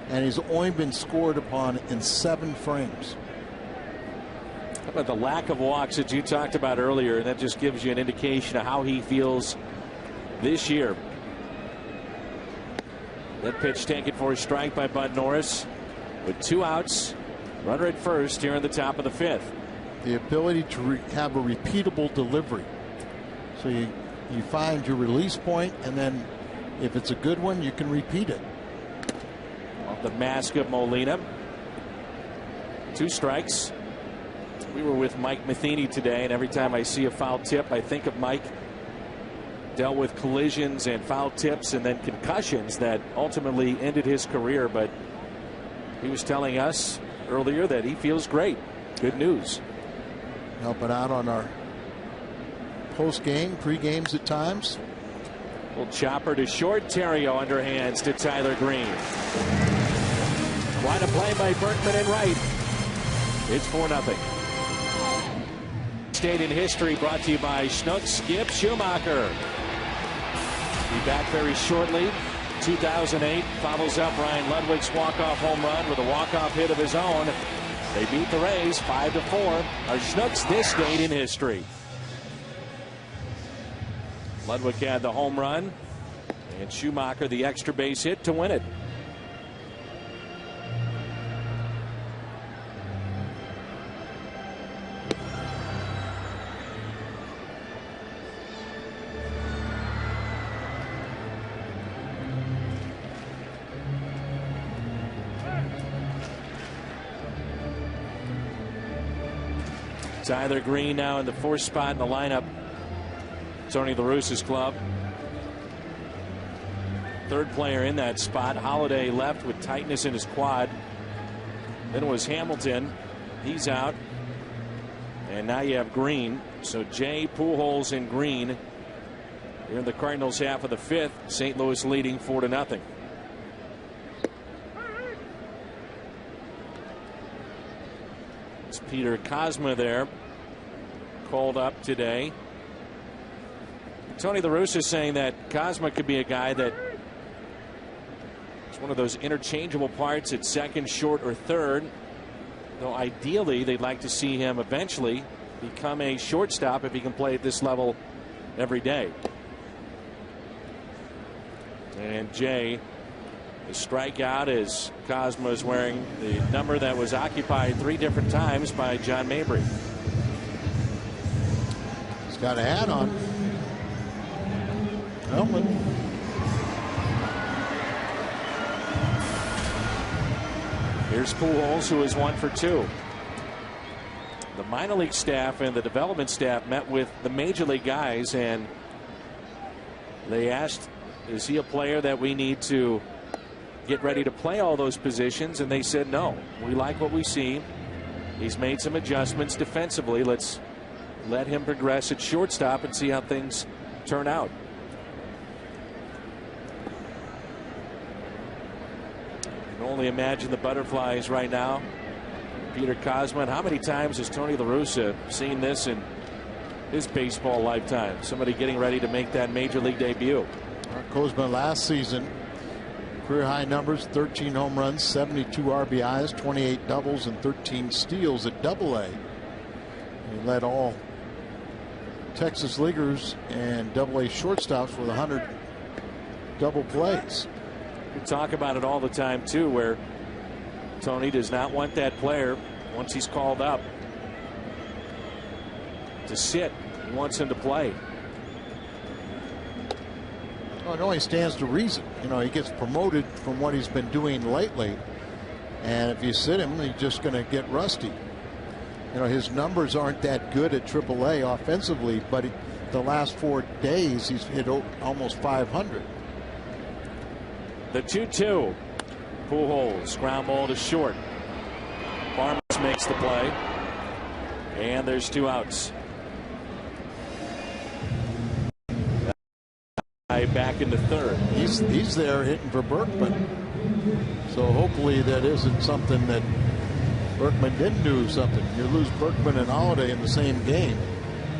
and he's only been scored upon in 7 frames. How about the lack of walks that you talked about earlier? And that just gives you an indication of how he feels this year. That pitch taken for a strike by Bud Norris with 2 outs. Runner at first here in the top of the 5th. The ability to have a repeatable delivery. So you find your release point, and then if it's a good one, you can repeat it. Off the mask of Molina. 2 strikes. We were with Mike Matheny today, and every time I see a foul tip, I think of Mike. Dealt with collisions and foul tips and then concussions that ultimately ended his career, but he was telling us earlier that he feels great. Good news. Helping out on our post-game, pre-games at times. Little chopper to short. Terrio underhands to Tyler Green. Quite a play by Berkman and Wright. It's 4-0. Stayed in history brought to you by Schnucks, Skip Schumacher. Be back very shortly. 2008 follows up Ryan Ludwig's walk-off home run with a walk-off hit of his own. They beat the Rays 5-4. Our Schnucks this date in history. Ludwig had the home run, and Schumacher the extra base hit to win it. Tyler Green now in the fourth spot in the lineup. Tony La Russa's club. Third player in that spot. Holiday left with tightness in his quad. Then it was Hamilton. He's out. And now you have Green. So Jay, Pujols, and Green. Here in the Cardinals half of the fifth. St. Louis leading 4-0. It's Peter Kozma there. Called up today. Tony La Russa is saying that Kozma could be a guy that is one of those interchangeable parts at second, short, or third. Though ideally, they'd like to see him eventually become a shortstop if he can play at this level every day. And Jay, the strikeout as Kozma is wearing the number that was occupied 3 different times by John Mabry. He's got a hat on. Helmet. Here's Pujols, who is 1 for 2. The minor league staff and the development staff met with the major league guys, and they asked, is he a player that we need to get ready to play all those positions? And they said no. We like what we see. He's made some adjustments defensively. Let's let him progress at shortstop and see how things turn out. You can only imagine the butterflies right now. Peter Kozma. And how many times has Tony La Russa seen this in his baseball lifetime? Somebody getting ready to make that major league debut. Kozma last season, career high numbers: 13 home runs, 72 RBIs, 28 doubles, and 13 steals at Double-A. He led all Texas leaguers and Double-A shortstops with 100 double plays. We talk about it all the time too, where Tony does not want that player, once he's called up, to sit. He wants him to play. Well, it only stands to reason. You know, he gets promoted from what he's been doing lately, and if you sit him, he's just going to get rusty. You know, his numbers aren't that good at AAA offensively, but the last 4 days he's hit almost 500. The 2-2. Pujols, ground ball to short. Barnes makes the play, and there's 2 outs. Back into third. He's there hitting for Berkman, so hopefully that isn't something that Berkman didn't do something. You lose Berkman and Holiday in the same game,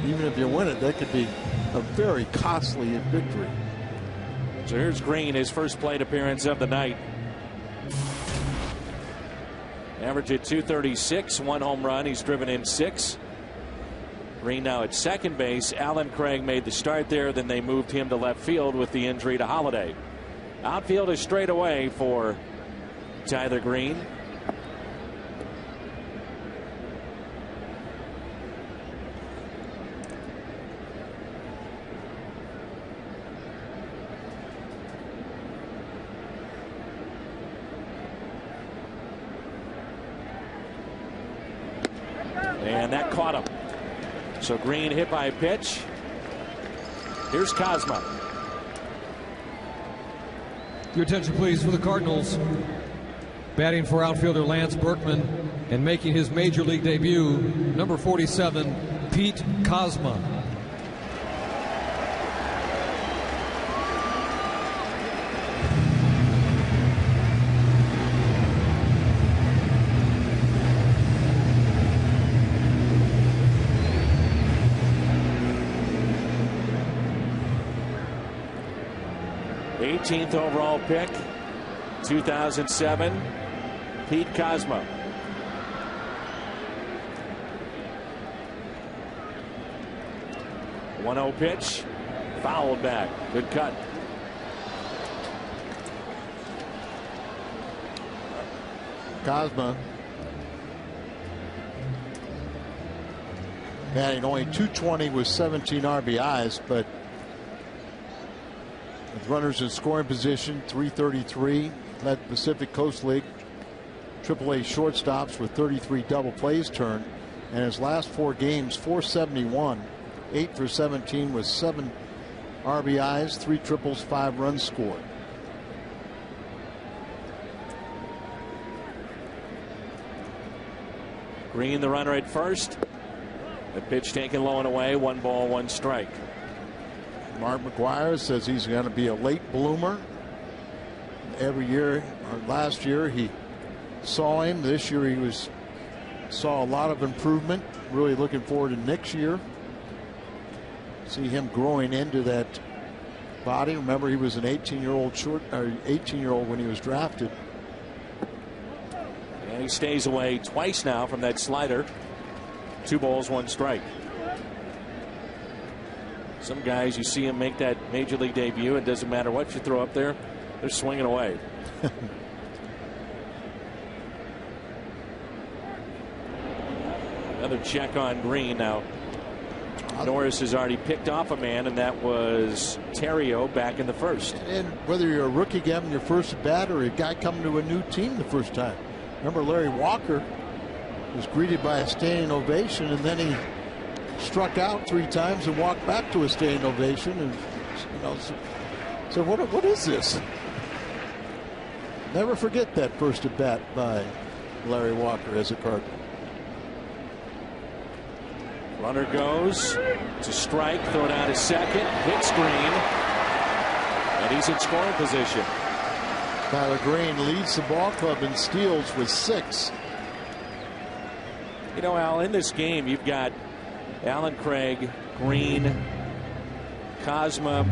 even if you win it, that could be a very costly victory. So here's Green, his first plate appearance of the night. Average at 236, 1 home run. He's driven in 6. Green now at second base. Alan Craig made the start there. Then they moved him to left field with the injury to Holiday. Outfield is straight away for Tyler Green. And that caught him. So Green hit by a pitch. Here's Kozma. Your attention, please, for the Cardinals. Batting for outfielder Lance Berkman, and making his major league debut, number 47, Pete Kozma. th overall pick, 2007, Pete Kozma. One-zero pitch, fouled back. Good cut. Kozma batting only .220 with 17 RBIs, but with runners in scoring position, .333, led Pacific Coast League AAA shortstops with 33 double plays turned, and his last 4 games, .471, 8 for 17 with 7 RBIs, 3 triples, 5 runs scored. Green, the runner at first. The pitch taken low and away. 1 ball, 1 strike. Mark McGuire says he's going to be a late bloomer. Every year, or last year, he saw him. This year, he saw a lot of improvement. Really looking forward to next year. See him growing into that body. Remember, he was an 18-year-old when he was drafted. And he stays away twice now from that slider. 2 balls, 1 strike. Some guys, you see him make that major league debut, it doesn't matter what you throw up there, they're swinging away. Another check on Green. Now Norris has already picked off a man, and that was Terrio back in the first. And whether you're a rookie getting your first at bat or a guy coming to a new team the first time. Remember, Larry Walker was greeted by a standing ovation, and then he struck out 3 times and walked back to a standing ovation, and so what is this? Never forget that first at bat by Larry Walker as a Cardinal. Runner goes to strike, throw it out to second, hits Green, and he's in scoring position. Tyler Green leads the ball club in steals with 6. You know, Al, in this game, you've got Allen Craig, Green, Kozma.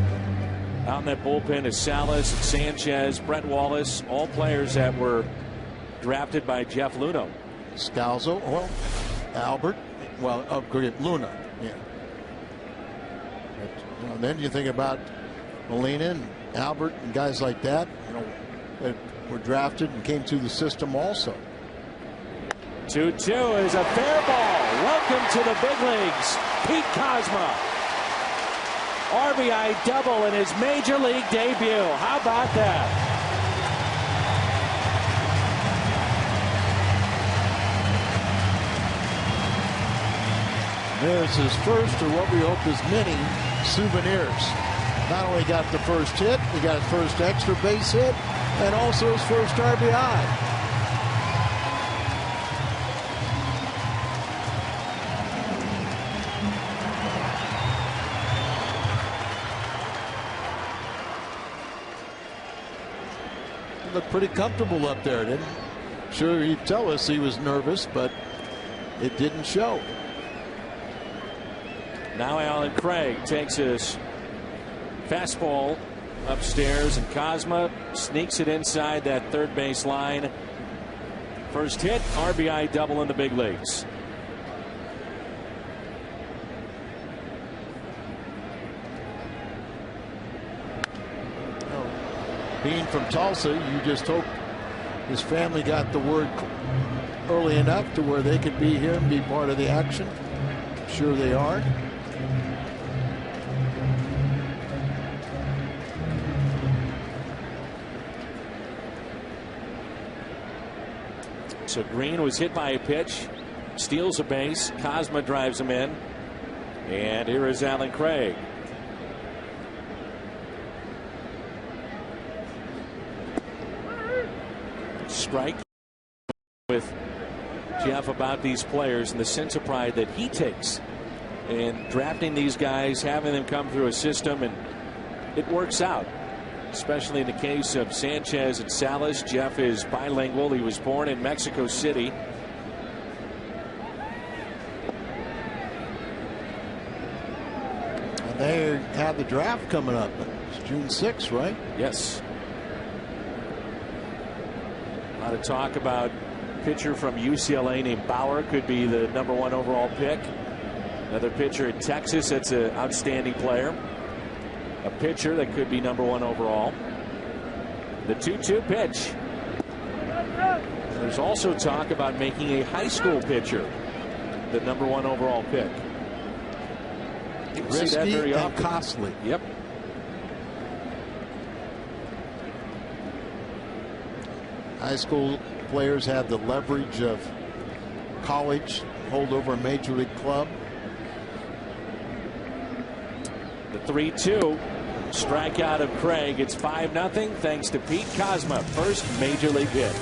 Out in that bullpen is Salas and Sanchez, Brett Wallace, all players that were drafted by Jeff Luhnow. Scalzo, well, Albert, well, Luna, yeah. But, then you think about Molina and Albert and guys like that, that were drafted and came through the system also. 2-2 is a fair ball. Welcome to the big leagues, Pete Kozma. RBI double in his major league debut. How about that? There's his first, or what we hope is many, souvenirs. Not only got the first hit, he got his first extra base hit, and also his first RBI. Looked pretty comfortable up there, didn't he? Sure, he'd tell us he was nervous, but it didn't show. Now Allen Craig takes his fastball upstairs, and Kozma sneaks it inside that third base line. First hit, RBI double in the big leagues. Being from Tulsa, you just hope his family got the word early enough to where they could be here and be part of the action. I'm sure they are. So Green was hit by a pitch, steals a base, Kozma drives him in, and here is Allen Craig. Strike. with Jeff about these players and the sense of pride that he takes in drafting these guys, having them come through a system, and it works out. Especially in the case of Sanchez and Salas. Jeff is bilingual. He was born in Mexico City. And they have the draft coming up. It's June 6th, right? Yes. A lot of talk about pitcher from UCLA named Bauer could be the #1 overall pick. Another pitcher in Texas that's an outstanding player. A pitcher that could be #1 overall. The 2-2 pitch. There's also talk about making a high school pitcher the #1 overall pick. You see that very often. Costly. Yep. High school players have the leverage of college, hold over a major league club. The 3-2 strikeout of Craig. It's 5-0 thanks to Pete Kozma. First major league hit.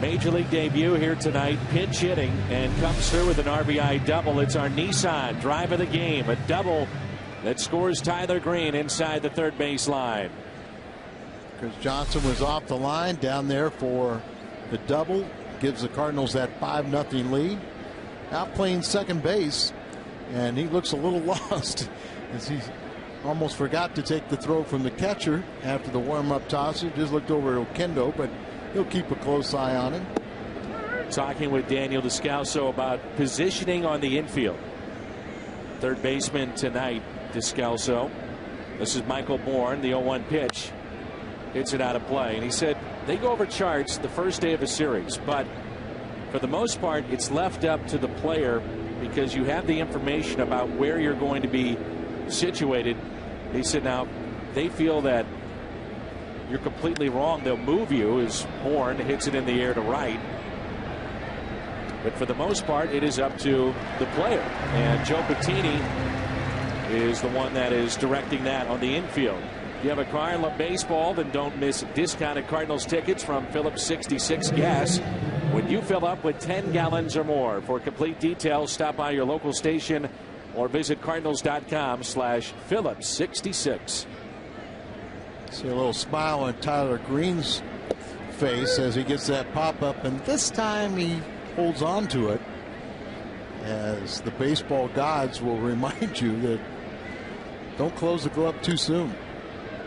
Major league debut here tonight. Pinch hitting and comes through with an RBI double. It's our Nissan drive of the game. A double that scores Tyler Green inside the third base line. Chris Johnson was off the line down there for the double. Gives the Cardinals that 5-0 lead. Out playing second base, and he looks a little lost as he almost forgot to take the throw from the catcher after the warm-up toss. He just looked over at Okendo, but he'll keep a close eye on him. Talking with Daniel Descalso about positioning on the infield. Third baseman tonight, Descalso. This is Michael Bourne, the 0-1 pitch. Hits it out of play, and he said they go over charts the first day of a series, but for the most part it's left up to the player because you have the information about where you're going to be situated. He said now they feel that you're completely wrong, they'll move you as Bourne hits it in the air to right. But for the most part it is up to the player, and Joe Bettini is the one that is directing that on the infield. If you have a car and love baseball, then don't miss discounted Cardinals tickets from Phillips 66 Gas when you fill up with 10 gallons or more. For complete details, stop by your local station or visit cardinals.com/Phillips66. See a little smile on Tyler Green's face as he gets that pop-up, and this time he holds on to it, as the baseball gods will remind you that don't close the glove too soon.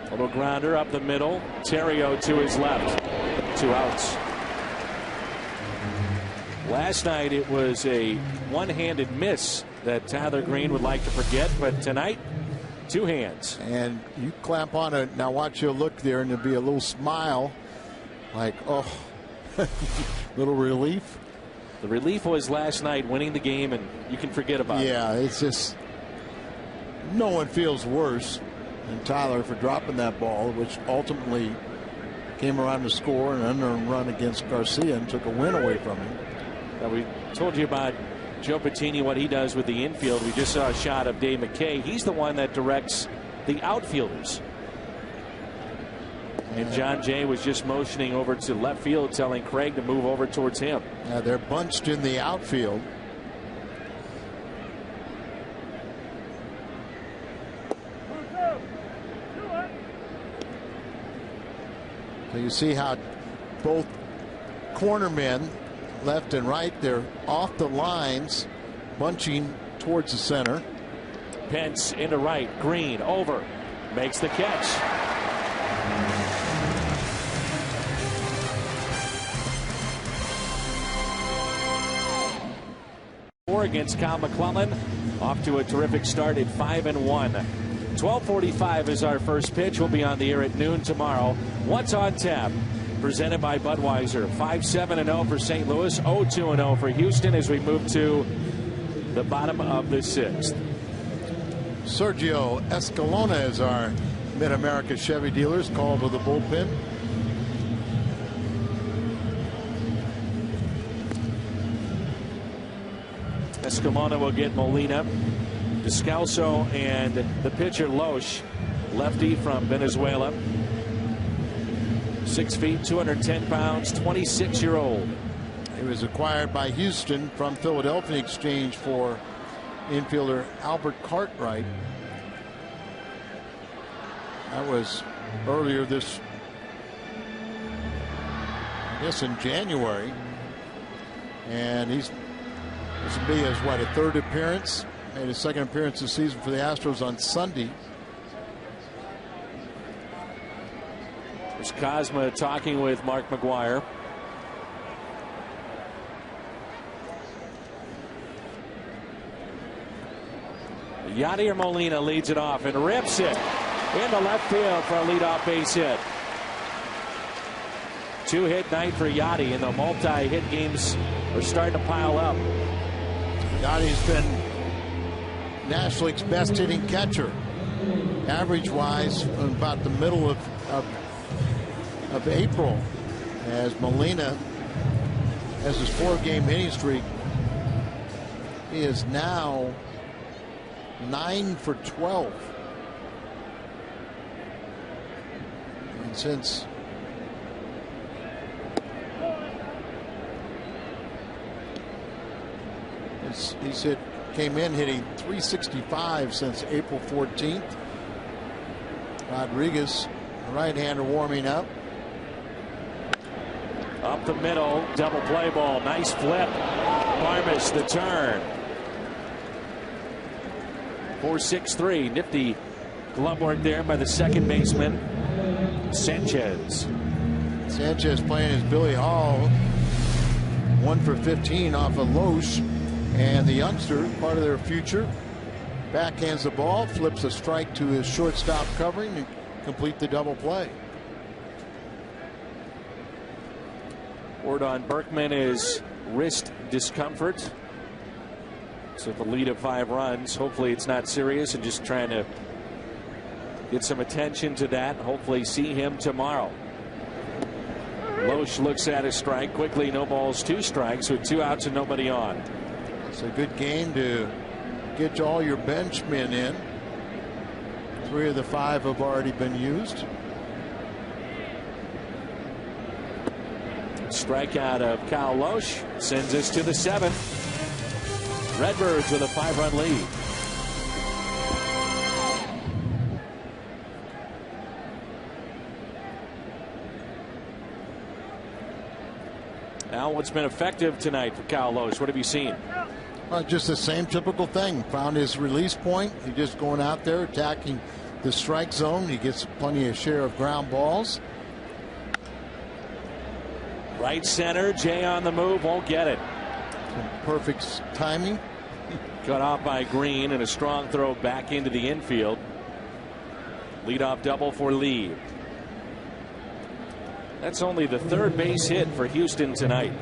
A little grounder up the middle. Terrio to his left. 2 outs. Last night it was a one-handed miss that Tyler Green would like to forget, but tonight 2 hands. And you clamp on it. Now watch you look there, and there'll be a little smile like, oh, little relief. The relief was last night winning the game, and you can forget about it. Yeah, it's just no one feels worse than Tyler for dropping that ball, which ultimately came around to score an unearned run against Garcia and took a win away from him. Now, we told you about Joe Bettini, what he does with the infield. We just saw a shot of Dave McKay. He's the one that directs the outfielders. And John Jay was just motioning over to left field, telling Craig to move over towards him. Yeah, they're bunched in the outfield. So you see how both cornermen, left and right, they're off the lines, bunching towards the center. Pence into right. Green over. Makes the catch. Against Kyle McClellan. Off to a terrific start at 5-1. 12:45 is our first pitch. We'll be on the air at noon tomorrow. What's on tap? Presented by Budweiser. 5-7-0 for St. Louis. 0-2-0 for Houston as we move to the bottom of the 6th. Sergio Escalona is our Mid-America Chevy dealers called to the bullpen. Escalona will get Molina. Descalso and the pitcher Loesch lefty from Venezuela. 6 feet, 210 pounds, 26-year-old. He was acquired by Houston from Philadelphia in exchange for infielder Albert Cartwright. That was earlier this, I guess, in January. And this will be his, what, a third appearance? Made his second appearance this season for the Astros on Sunday. There's Cosma talking with Mark McGwire. Yadier Molina leads it off and rips it into left field for a leadoff base hit. 2-hit night for Yadi, and the multi-hit games are starting to pile up. Yadi's been National League's best hitting catcher, average-wise, about the middle of April, as Molina has his 4-game hitting streak. He is now 9 for 12. And since came in hitting .365 since April 14th. Rodriguez, the right-hander, warming up. Up the middle, double play ball, nice flip. Barmes the turn. 4-6-3, nifty glove work there by the second baseman, Sanchez. Sanchez playing as Billy Hall, 1 for 15 off of Loesch, and the youngster, part of their future, backhands the ball, flips a strike to his shortstop covering and complete the double play. Word on Berkman is wrist discomfort. So the lead of 5 runs. Hopefully it's not serious, and just trying to get some attention to that. Hopefully see him tomorrow. Loesch looks at his strike quickly. No balls, 2 strikes with 2 outs and nobody on. It's a good game to get all your bench men in. 3 of the 5 have already been used. Strikeout of Kyle Loesch sends us to the 7th. Redbirds with a 5-run lead. Now, what's been effective tonight for Kyle Loesch? What have you seen? Well, just the same typical thing. Found his release point. He's just going out there attacking the strike zone. He gets plenty of share of ground balls. Right center, Jay on the move, won't get it. Perfect timing. Cut off by Green, and a strong throw back into the infield. Leadoff double for Lee. That's only the 3rd base hit for Houston tonight.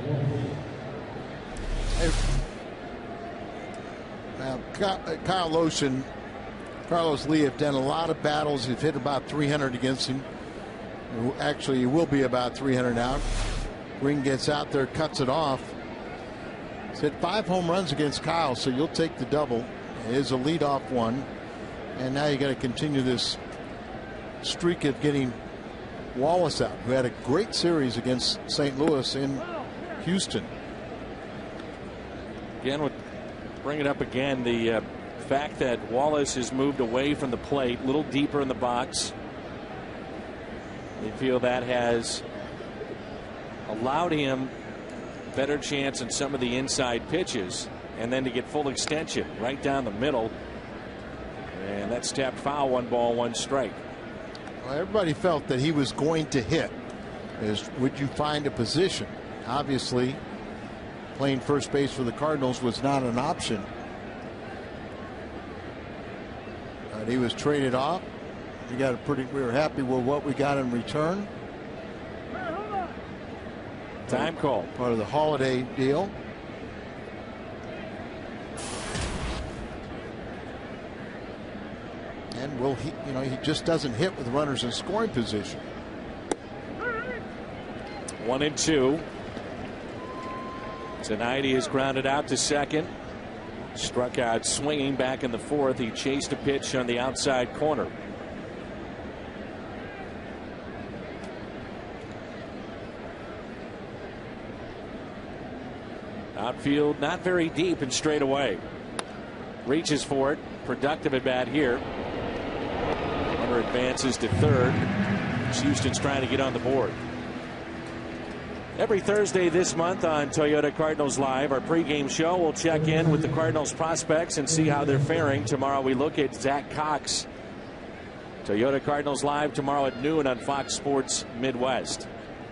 Now, Kyle Loesch and Carlos Lee have done a lot of battles. He's hit about 300 against him. Actually, he will be about 300 now. Green gets out there, cuts it off. He's hit 5 home runs against Kyle, so you'll take the double. It is a leadoff one. And now you got to continue this streak of getting Wallace out, who had a great series against St. Louis in Houston. Again, would bring it up again, the fact that Wallace has moved away from the plate, a little deeper in the box. They feel that has allowed him better chance in some of the inside pitches, and then to get full extension right down the middle, and that's tapped foul. 1 ball, 1 strike. Well, everybody felt that he was going to hit. Would you find a position? Obviously, playing first base for the Cardinals was not an option. But he was traded off. We were happy with what we got in return. Time call. Part of the holiday deal. And he just doesn't hit with runners in scoring position. 1-2. Tonight he is grounded out to second. Struck out swinging back in the 4th. He chased a pitch on the outside corner. Outfield not very deep and straight away. Reaches for it. Productive at bat here. Runner advances to third. Houston's trying to get on the board. Every Thursday this month on Toyota Cardinals Live, our pregame show, we'll check in with the Cardinals prospects and see how they're faring. Tomorrow we look at Zach Cox. Toyota Cardinals Live tomorrow at noon on Fox Sports Midwest.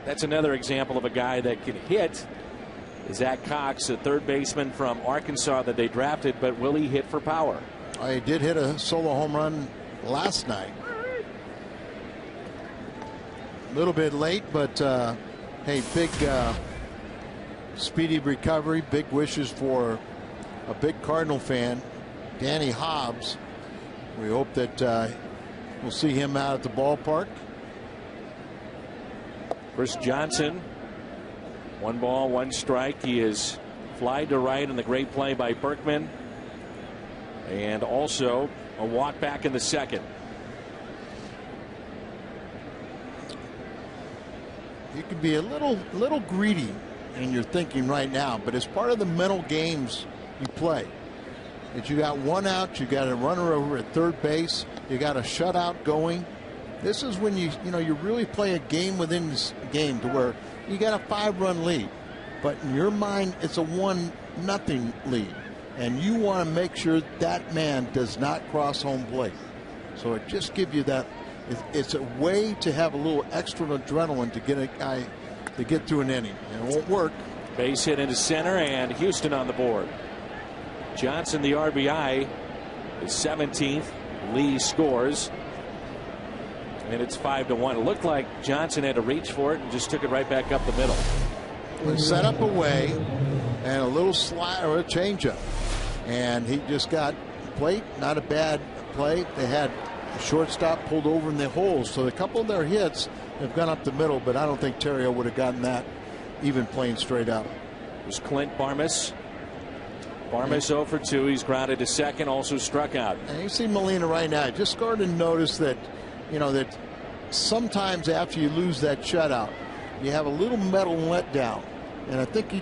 That's another example of a guy that can hit. Zach Cox, a third baseman from Arkansas that they drafted, but will he hit for power? He did hit a solo home run last night. A little bit late, but hey, big speedy recovery. Big wishes for a big Cardinal fan, Danny Hobbs. We hope that we'll see him out at the ballpark. Chris Johnson, 1 ball, 1 strike. He is fly to right in the great play by Berkman, and also a walk back in the second. You can be a little greedy in your thinking right now, but it's part of the mental games you play. That you got 1 out, you got a runner over at third base, you got a shutout going. This is when you really play a game within this game to where you got a 5-run lead, but in your mind it's a 1-0 lead, and you want to make sure that man does not cross home plate. So it just gives you that. It's a way to have a little extra adrenaline to get a guy to get through an inning, and it won't work. Base hit into center, and Houston on the board. Johnson the RBI, his 17th. Lee scores, and it's 5-1. It looked like Johnson had to reach for it and just took it right back up the middle. Set up away and a little slide or a changeup, and he just got plate. Not a bad play. They had a shortstop pulled over in the holes, so a couple of their hits have gone up the middle, but I don't think Terrio would have gotten that even playing straight out. It was Clint Barmas. Barmas 0 for 2. He's grounded to second, also struck out. And you see Molina right now. Just started to notice that, that sometimes after you lose that shutout, you have a little mental letdown. And I think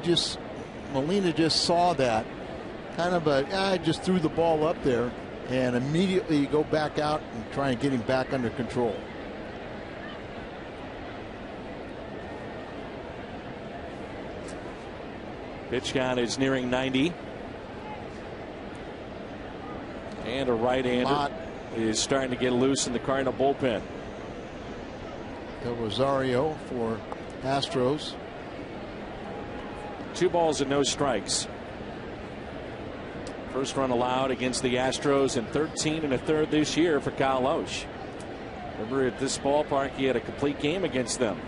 Molina just saw that. Kind of I just threw the ball up there, and immediately you go back out and try and get him back under control. Pitch count is nearing 90. And a right-hander is starting to get loose in the Cardinal bullpen. Del Rosario for Astros. 2 balls and no strikes. First run allowed against the Astros, and 13 1/3 this year for Kyle Oesch. Remember, at this ballpark he had a complete game against them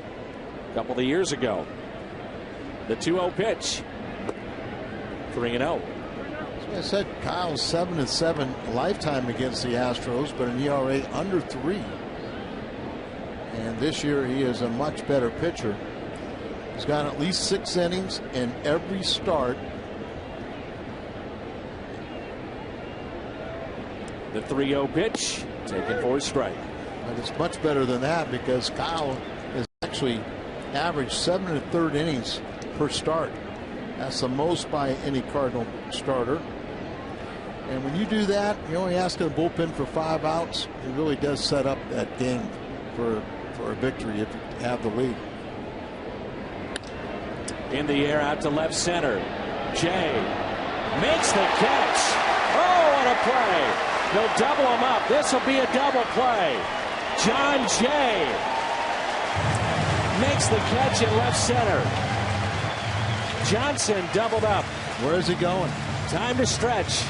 a couple of years ago. The 2-0 pitch. 3-0. I said Kyle's 7-7 lifetime against the Astros, but an ERA under 3. And this year he is a much better pitcher. He's got at least 6 innings in every start. The 3-0 pitch taken for a strike. But it's much better than that, because Kyle has actually averaged 7 1/3 innings per start. That's the most by any Cardinal starter. And when you do that, you only ask the bullpen for 5 outs. It really does set up that game for a victory if you have the lead. In the air out to left center. Jay makes the catch. Oh, what a play. They'll double him up. This will be a double play. John Jay makes the catch in left center. Johnson doubled up. Where is he going? Time to stretch.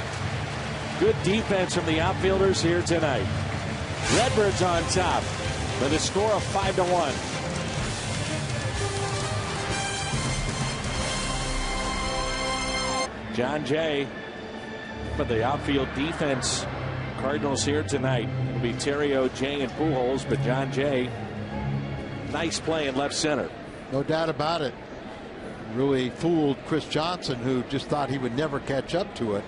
Good defense from the outfielders here tonight. Redbirds on top with a score of 5-1. John Jay for the outfield defense. Cardinals here tonight. It'll be Terrio, Jay, and Pujols, but John Jay, nice play in left center. No doubt about it. Really fooled Chris Johnson, who just thought he would never catch up to it.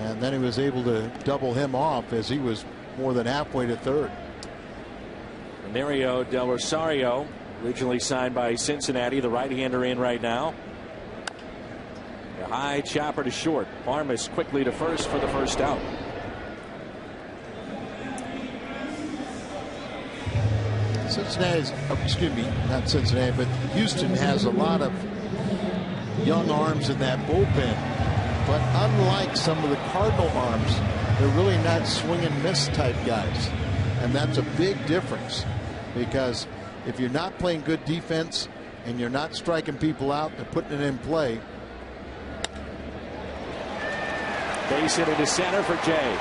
And then he was able to double him off as he was more than halfway to third. Mario Del Rosario, originally signed by Cincinnati, the right-hander in right now. high chopper to short. Farmas quickly to first for the first out. Cincinnati's, excuse me, not Cincinnati, but Houston has a lot of young arms in that bullpen. But unlike some of the Cardinal arms, they're really not swing and miss type guys. And that's a big difference, because if you're not playing good defense and you're not striking people out, they're putting it in play. Base hit into center for Jay.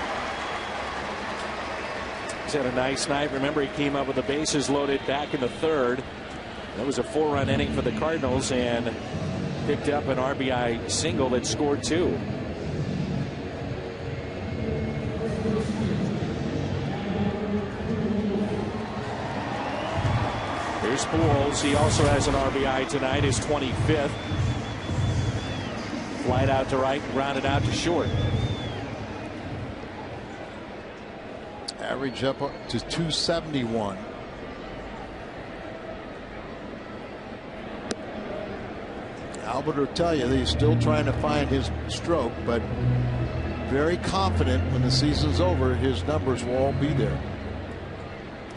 He's had a nice night. Remember, he came up with the bases loaded back in the third. That was a 4-run inning for the Cardinals and picked up an RBI single that scored 2. Here's Pujols. He also has an RBI tonight, his 25th. Flight out to right, grounded out to short. Average up to 271. Albert will tell you that he's still trying to find his stroke, but very confident when the season's over his numbers will all be there.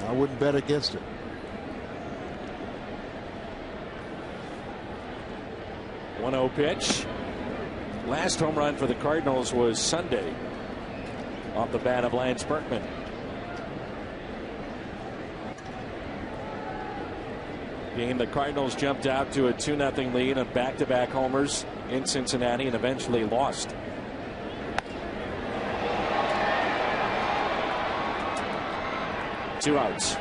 I wouldn't bet against it. One-zero pitch. Last home run for the Cardinals was Sunday off the bat of Lance Berkman. Game the Cardinals jumped out to a 2-0 lead on back-to-back homers in Cincinnati and eventually lost. Two outs.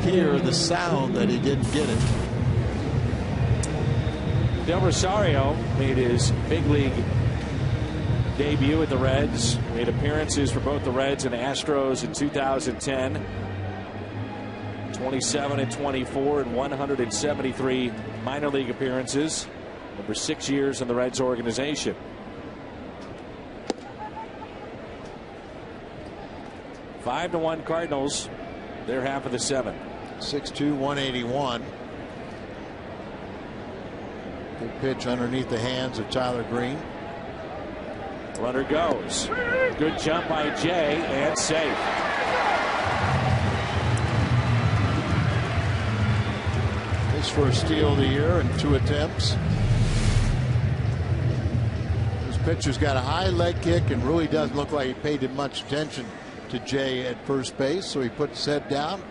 Hear the sound that he didn't get it. Del Rosario made his big league debut with the Reds. Made appearances for both the Reds and Astros in 2010. 27 and 24 and 173 minor league appearances over 6 years in the Reds organization. Five to 1 Cardinals. They're half of the 7. 6'2", 181. Good pitch underneath the hands of Tyler Green. Runner goes. Good jump by Jay and safe. His first steal of the year in 2 attempts. This pitcher's got a high leg kick and really doesn't look like he paid much attention to Jay at first base, so he puts his head down,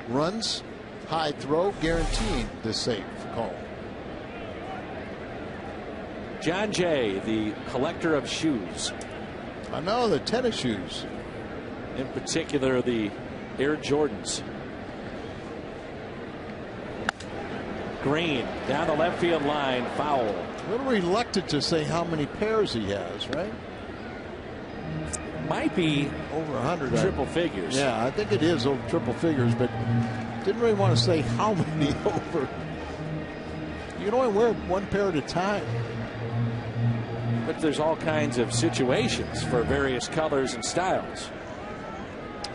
runs, high throw, guaranteeing the safe call. John Jay, the collector of shoes. I know, the tennis shoes. In particular, the Air Jordans. Green down the left field line, foul. A little reluctant to say how many pairs he has, right? Might be over 100. Triple figures. Yeah, I think it is over triple figures, but didn't really want to say how many over. You can only wear one pair at a time. But there's all kinds of situations for various colors and styles.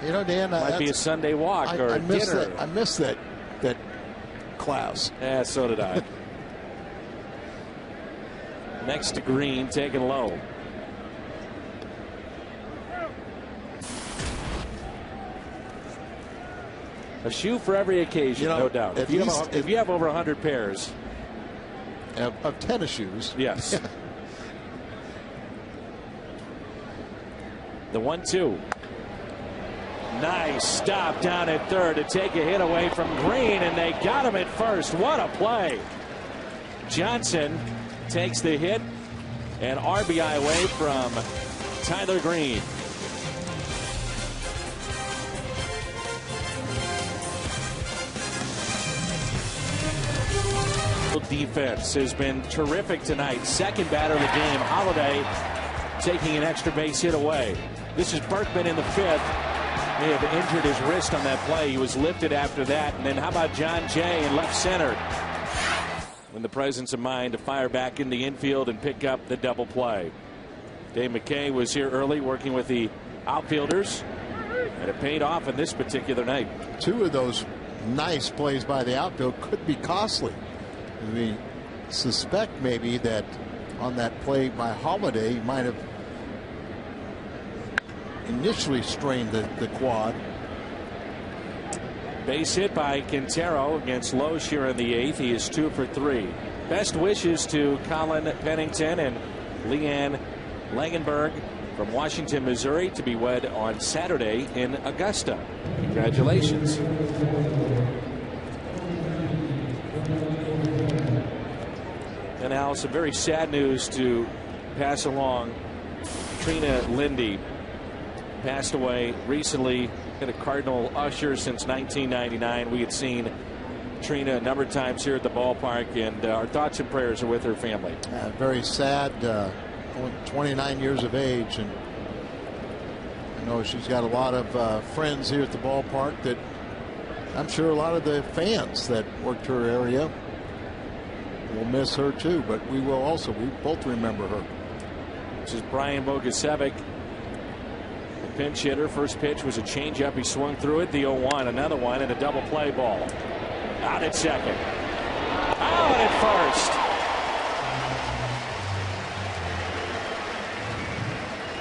You know, Dan, might be a Sunday walk or a dinner. I missed that class. Yeah, so did I. Next to Green, taken low. A shoe for every occasion, you know, no doubt. If you have over 100 pairs of tennis shoes, yes. The 1-2. Nice stop down at third to take a hit away from Green, and they got him at first. What a play. Johnson takes the hit and RBI away from Tyler Green. Defense has been terrific tonight. Second batter of the game. Holiday taking an extra base hit away. This is Berkman in the 5th. May have injured his wrist on that play. He was lifted after that. And then how about John Jay in left center? In the presence of mind to fire back in the infield and pick up the double play. Dave McKay was here early working with the outfielders, and it paid off in this particular night. 2 of those nice plays by the outfield could be costly. We suspect maybe that on that play by Holiday, he might have initially strained the quad. Base hit by Quintero against Loesch here in the 8th. He is 2 for 3. Best wishes to Colin Pennington and Leanne Langenberg from Washington, Missouri, to be wed on Saturday in Augusta. Congratulations. And now some very sad news to pass along. Trina Lindy passed away recently. Been a Cardinal usher since 1999. We had seen Trina a number of times here at the ballpark, and our thoughts and prayers are with her family. Very sad. Only 29 years of age, and I know she's got a lot of friends here at the ballpark that I'm sure a lot of the fans that worked her area will miss her too, but we will also. We both remember her. This is Brian Bogusevic, the pinch hitter. First pitch was a changeup. He swung through it. The 0-1, another one, and a double play ball. Out at second. Out at first.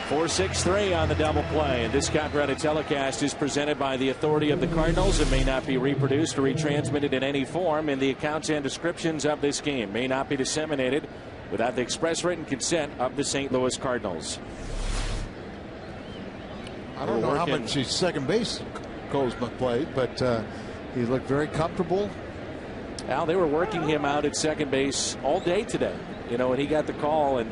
4-6-3 on the double play. And this copyrighted telecast is presented by the authority of the Cardinals and may not be reproduced or retransmitted in any form in the accounts and descriptions of this game. May not be disseminated without the express written consent of the St. Louis Cardinals. I don't know how much his second base Kozma played, but he looked very comfortable. Al, they were working him out at second base all day today. You know, and he got the call, and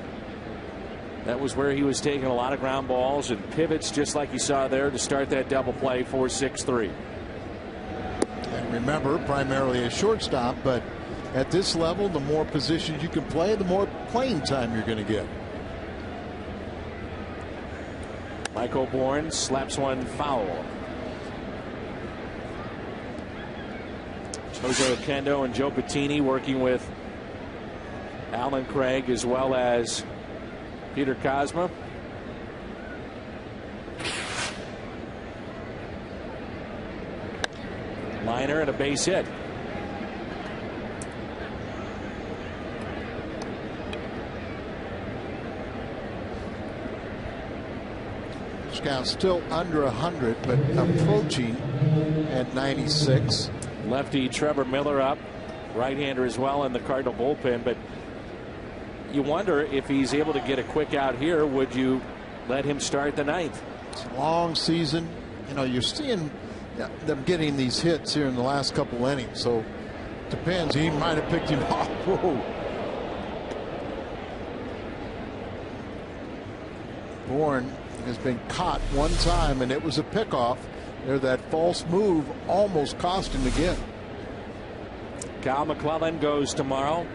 that was where he was taking a lot of ground balls and pivots, just like you saw there to start that double play. 4-6-3. And remember, primarily a shortstop, but at this level, the more positions you can play, the more playing time you're going to get. Michael Bourne slaps one foul. Jose Oquendo and Joe Bettini working with Alan Craig as well as Peter Kozma. Liner and a base hit. Count still under 100, but approaching at 96. Lefty Trevor Miller up, right-hander as well in the Cardinal bullpen, but you wonder if he's able to get a quick out here. Would you let him start the ninth? It's a long season. You know, you're seeing them getting these hits here in the last couple innings, so depends. He might have picked him off. Whoa. Bourne has been caught one time, and it was a pickoff. There, that false move almost cost him again. Kyle McClellan goes tomorrow.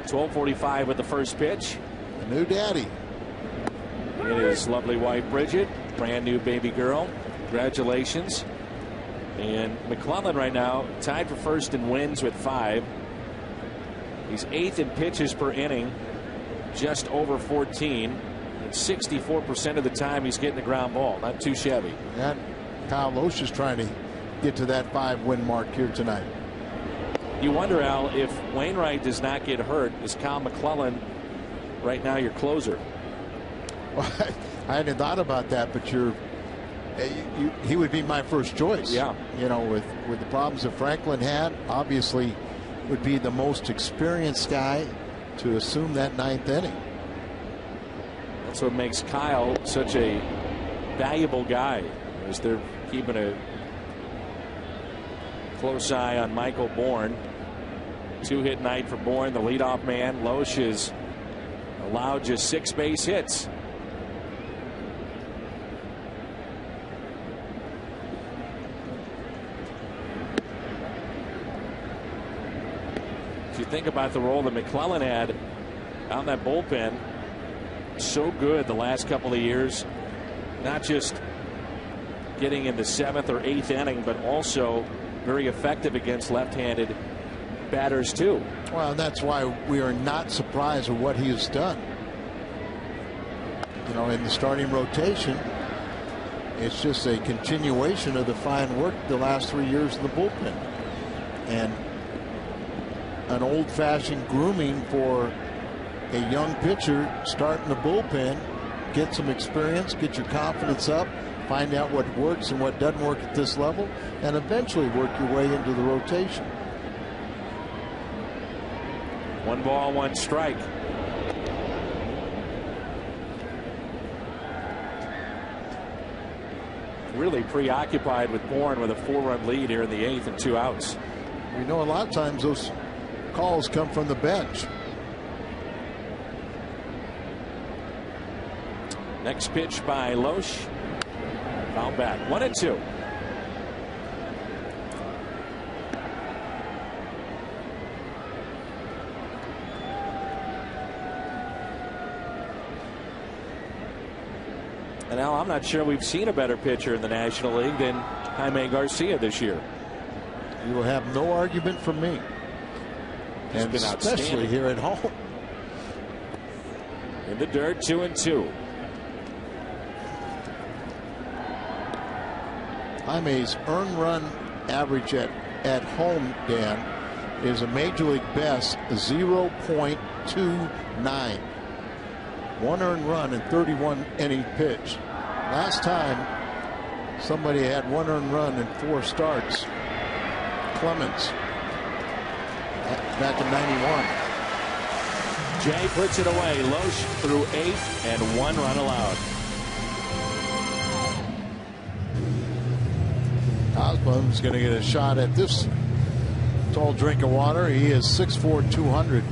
12:45 with the first pitch. A new daddy. It is lovely wife Bridget, brand new baby girl. Congratulations. And McClellan right now tied for first in wins with 5. He's 8th in pitches per inning, just over 14. 64% of the time he's getting the ground ball. Not too shabby. And Kyle Loesch is trying to get to that 5-win mark here tonight. You wonder, Al, if Wainwright does not get hurt, is Kyle McClellan right now your closer? Well, I hadn't thought about that, but he would be my first choice. Yeah. You know, with the problems that Franklin had, obviously would be the most experienced guy to assume that 9th inning. That's what makes Kyle such a valuable guy, as they're keeping a close eye on Michael Bourne. 2-hit night for Bourne, the leadoff man. Loesch has allowed just 6 base hits. If you think about the role that McClellan had out in that bullpen, so good the last couple of years, not just getting in the 7th or 8th inning, but also very effective against left-handed batters too. Well, that's why we are not surprised with what he has done. You know, in the starting rotation, it's just a continuation of the fine work the last 3 years in the bullpen. and an old-fashioned grooming for a young pitcher starting the bullpen. Get some experience, get your confidence up, find out what works and what doesn't work at this level, and eventually work your way into the rotation. 1 ball, 1 strike. Really preoccupied with Bourne with a 4-run lead here in the 8th and 2 outs. We know a lot of times those calls come from the bench. Next pitch by Loesch. Foul back. 1-2. And now I'm not sure we've seen a better pitcher in the National League than Jaime Garcia this year. You will have no argument from me. He's and been especially here at home. In the dirt, 2-2. Jaime's earned run average at home, Dan, is a major league best 0.29. 1 earned run in 31 inning pitch. Last time somebody had 1 earned run in 4 starts, Clemens, back in '91. Jay puts it away. Loesch through 8 and 1 run allowed. Osborne's going to get a shot at this tall drink of water. He is 6'4", 200.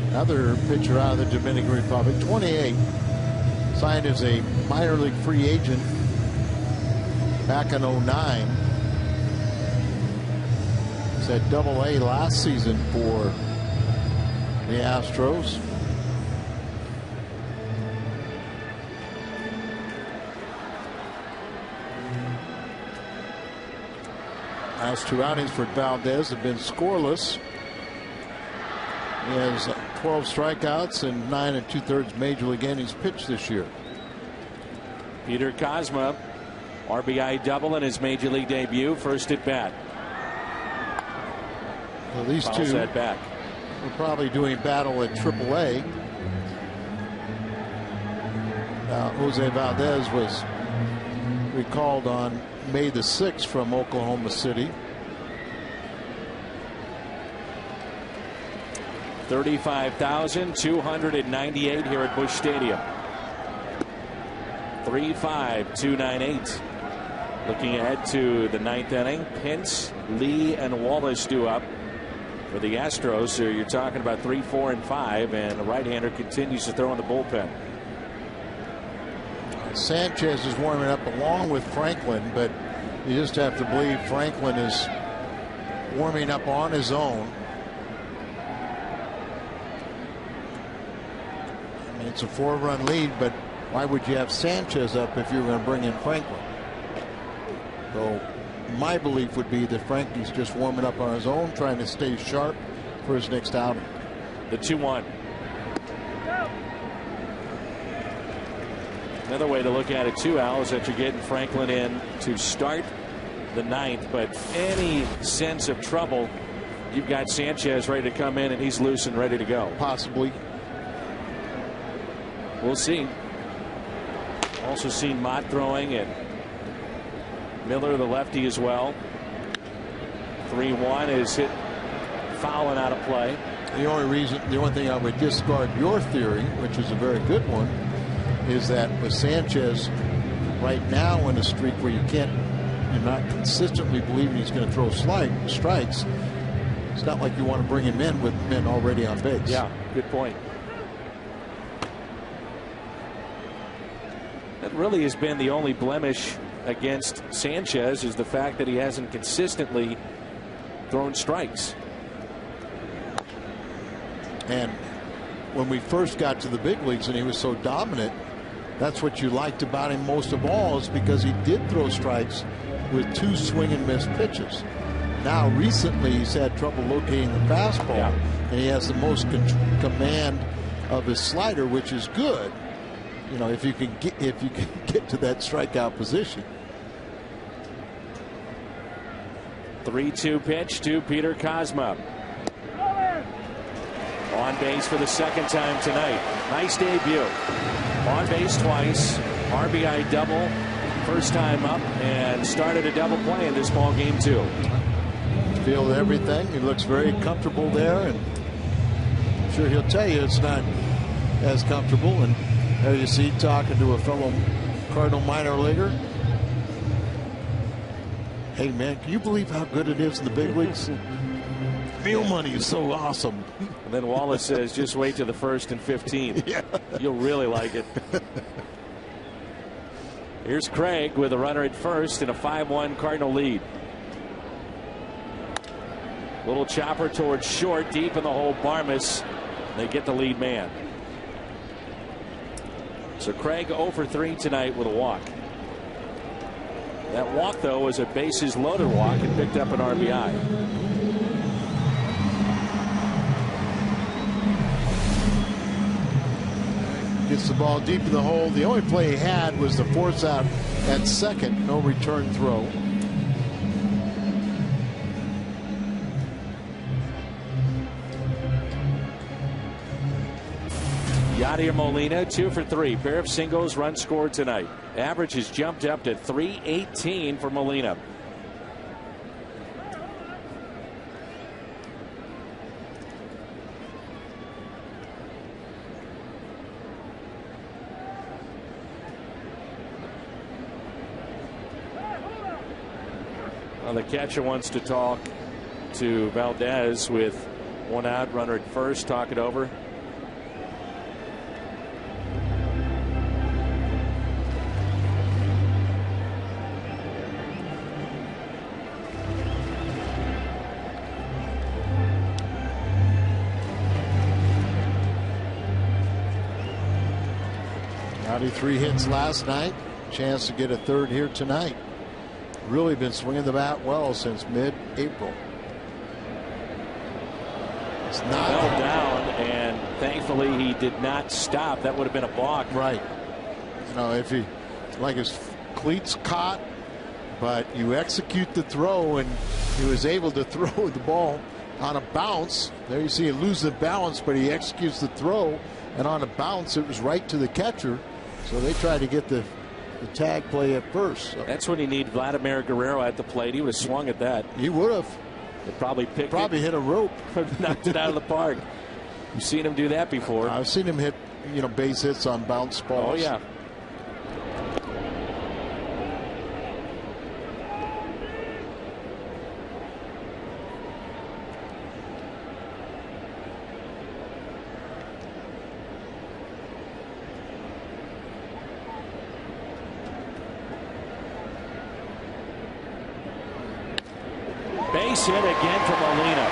Another pitcher out of the Dominican Republic, 28, signed as a minor league free agent back in '09. He's at Double-A last season for the Astros. Last 2 outings for Valdez have been scoreless. He has 12 strikeouts and 9 2/3 major league innings pitched this year. Peter Kozma, RBI double in his major league debut, first at bat. Well, these Fouls two that back. were probably doing battle at Triple-A. Jose Valdez was recalled on May the 6th from Oklahoma City. 35,298 here at Busch Stadium. 3.5298. Looking ahead to the 9th inning, Pence, Lee, and Wallace due up for the Astros. So you're talking about 3, 4, and 5, and the right-hander continues to throw in the bullpen. Sanchez is warming up along with Franklin, but you just have to believe Franklin is warming up on his own. I mean, it's a 4-run lead, but why would you have Sanchez up if you were going to bring in Franklin? So my belief would be that Frankie's just warming up on his own, trying to stay sharp for his next outing. The 2-1. Another way to look at it too, Al, is that you're getting Franklin in to start the 9th, but any sense of trouble, you've got Sanchez ready to come in and he's loose and ready to go. Possibly. We'll see. Also seen Mott throwing and Miller, the lefty, as well. 3-1 is hit foul and out of play. The only thing I would discard your theory, which is a very good one, is that with Sanchez right now in a streak where you're not consistently believing he's going to throw strikes, it's not like you want to bring him in with men already on base. Yeah, good point. That really has been the only blemish against Sanchez, is the fact that he hasn't consistently thrown strikes. And when we first got to the big leagues and he was so dominant, that's what you liked about him most of all, is because he did throw strikes with 2 swing and miss pitches. Now recently he's had trouble locating the fastball, and he has the most command of his slider, which is good, you know, if you can get to that strikeout position. 3-2 pitch to Peter Kozma. On base for the second time tonight. Nice debut. On base twice. RBI double. First time up, and started a double play in this ball game too. Feel everything. He looks very comfortable there, and I'm sure he'll tell you it's not as comfortable. And there you see talking to a fellow Cardinal minor leaguer. Hey man, can you believe how good it is in the big leagues? Real money is so awesome. And then Wallace says, just wait till the first and 15. Yeah. You'll really like it. Here's Craig with a runner at first and a 5-1 Cardinal lead. Little chopper towards short, deep in the hole. Barmas. They get the lead man. So Craig 0 for 3 tonight with a walk. That walk, though, was a bases loaded walk and picked up an RBI. Gets the ball deep in the hole. The only play he had was the force out at second. No return throw. Yadier Molina 2 for 3. Pair of singles, run scored tonight. Average has jumped up to .318 for Molina. Well, the catcher wants to talk to Valdez with one out, runner at first. Talk it over. Rowdy 3 hits last night. Chance to get a third here tonight. Really been swinging the bat well since mid-April. It's not fell down, and thankfully he did not stop. That would have been a balk. Right. You know, if he, like his cleats caught, but you execute the throw, and he was able to throw the ball on a bounce. There you see he lose the balance, but he executes the throw, and on a bounce it was right to the catcher. So they tried to get the tag play at first. So. That's when you need Vladimir Guerrero at the plate. He would have swung at that. He would have. It probably picked it. Hit a rope. Knocked it out of the park. You've seen him do that before. I've seen him hit, base hits on bounce balls. Oh, yeah. Base hit again for Molina.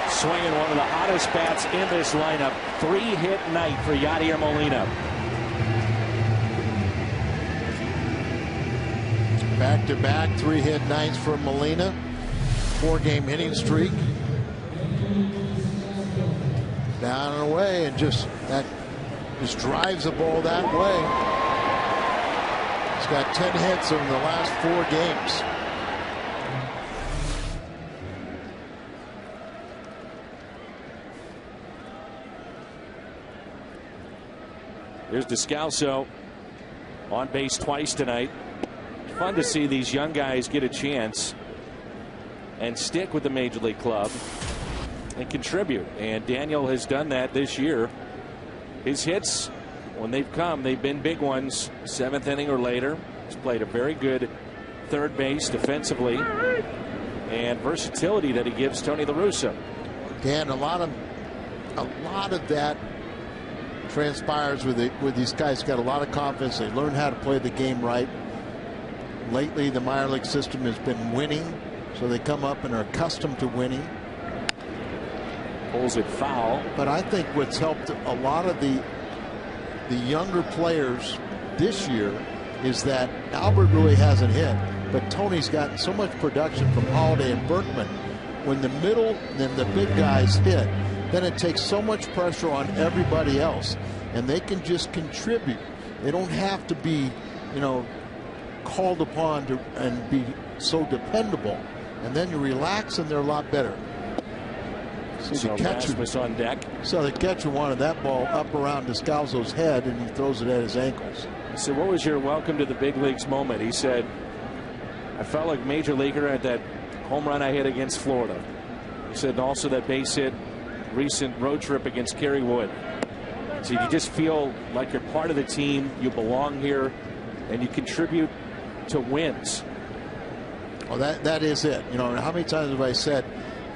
Swinging one of the hottest bats in this lineup. 3-hit night for Yadier Molina. Back-to-back 3-hit nights for Molina. 4-game hitting streak. Down and away, and just drives the ball that way. He's got 10 hits in the last 4 games. Here's Descalso on base twice tonight. Fun to see these young guys get a chance and stick with the Major League club and contribute. And Daniel has done that this year. His hits, when they've come, they've been big ones. 7th inning or later. He's played a very good third base defensively, and versatility that he gives Tony La Russa. Dan, a lot of that transpires with these guys. Got a lot of confidence. They learn how to play the game right. Lately, the minor league system has been winning, so they come up and are accustomed to winning. Pulls it foul. But I think what's helped a lot of the younger players this year is that Albert really hasn't hit, but Tony's gotten so much production from Holiday and Berkman. When the middle and the big guys hit, then it takes so much pressure on everybody else, and they can just contribute. They don't have to be, called upon to and be so dependable. and then you relax, and they're a lot better. So Rasmus on deck. So the catcher wanted that ball up around Descalzo's head, and he throws it at his ankles. So what was your welcome to the big leagues moment? He said, I felt like major leaguer at that home run I hit against Florida. He said, and also that base hit recent road trip against Kerry Wood. So you just feel like you're part of the team, you belong here, and you contribute to wins. Well, that is it. You know, how many times have I said,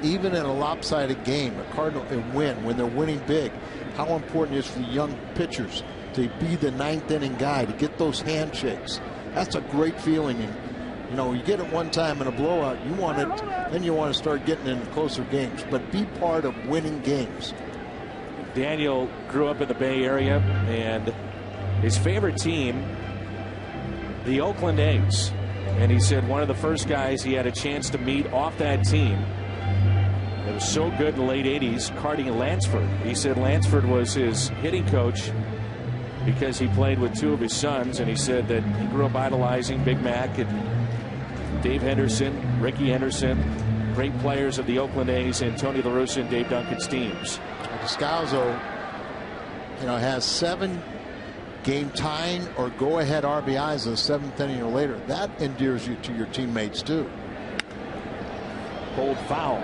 even in a lopsided game, a Cardinal can win when they're winning big. How important it is for the young pitchers to be the ninth inning guy, to get those handshakes. That's a great feeling. And, you know, you get it one time in a blowout, you want it, then you want to start getting in closer games. But be part of winning games. Daniel grew up in the Bay Area, and his favorite team, the Oakland A's. And he said one of the first guys he had a chance to meet off that team that was so good in the late 80s, Carty Lansford. He said Lansford was his hitting coach because he played with two of his sons, and he said that he grew up idolizing Big Mac and Dave Henderson, Ricky Henderson, great players of the Oakland A's, and Tony La Russa and Dave Duncan's teams. Descalzo, you know, has 7 game tying or go ahead RBIs in the 7th inning or later. That endears you to your teammates too. Pulled foul.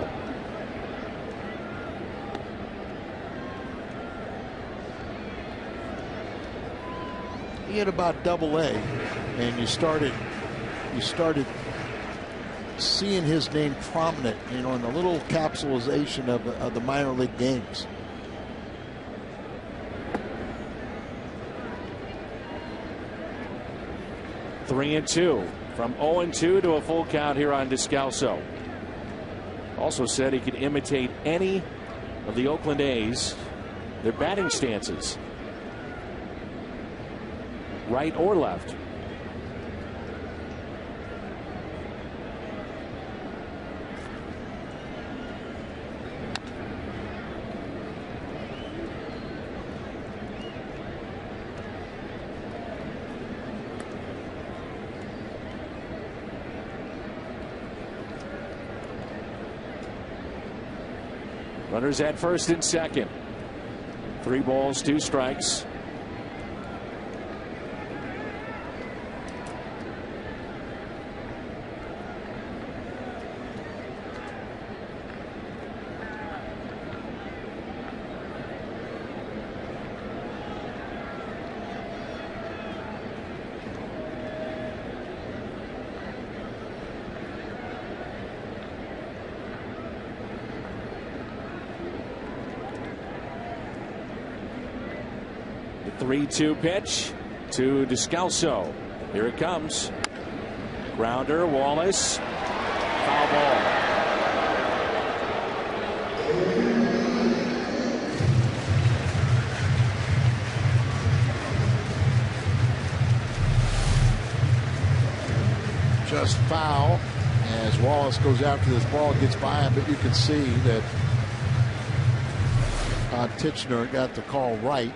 He hit about Double-A, and you started seeing his name prominent, you know, in the little capsulization of the minor league games. Three and two from 0-2 to a full count here on Descalso. Also said he could imitate any of the Oakland A's, their batting stances, right or left. Runners at first and second. 3 balls, 2 strikes. The 3-2 pitch to Descalso. Here it comes. Grounder, Wallace. Foul ball. Just foul as Wallace goes after this ball, gets by him, but you can see that Titchener got the call right.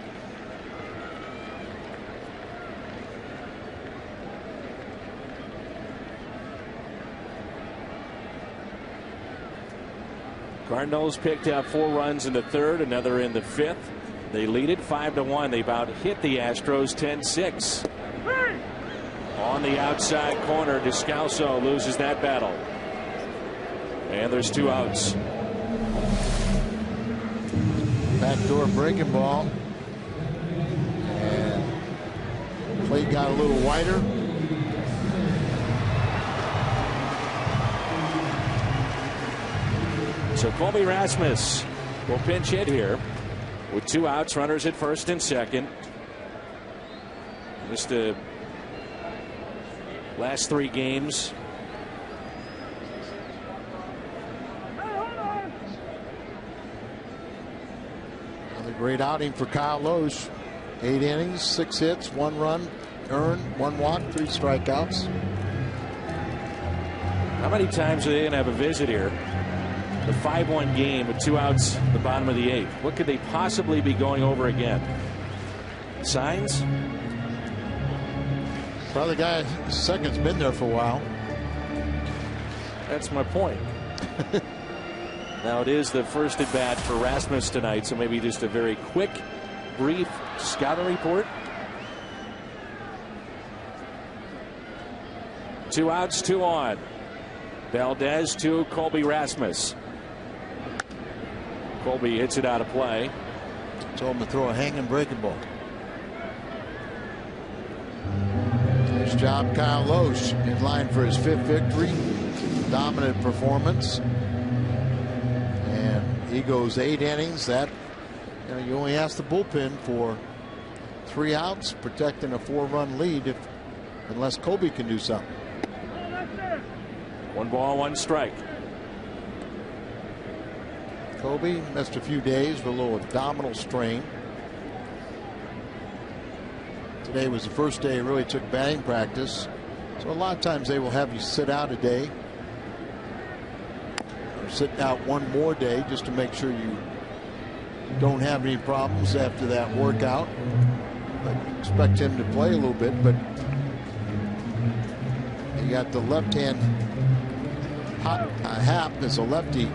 Cardinals picked up 4 runs in the 3rd, another in the 5th. They lead it 5-1. They about hit the Astros 10-6. On the outside corner, Descalso loses that battle. And there's 2 outs. Backdoor breaking ball. And plate got a little wider. So Colby Rasmus will pinch hit here with 2 outs, runners at first and second. Missed the last 3 games. Another great outing for Kyle Loesch. 8 innings, 6 hits, 1 run earned, 1 walk, 3 strikeouts. How many times are they going to have a visit here? The 5-1 game with 2 outs at the bottom of the 8th. What could they possibly be going over again? Signs? Probably the guy second's been there for a while. That's my point. Now it is the first at bat for Rasmus tonight, so maybe just a very quick, brief scouting report. 2 outs, 2 on. Valdez to Colby Rasmus. Colby hits it out of play. Told him to throw a hanging breaking ball. Nice job, Kyle Loesch, in line for his 5th victory. Dominant performance. And he goes 8 innings. That, you only ask the bullpen for 3 outs, protecting a 4-run lead unless Colby can do something. 1 ball, 1 strike. Colby missed a few days with a little abdominal strain. Today was the first day he really took batting practice. So a lot of times they will have you sit out a day, or sit out one more day just to make sure you don't have any problems after that workout. But expect him to play a little bit, but you got the left hand. Happ is a lefty,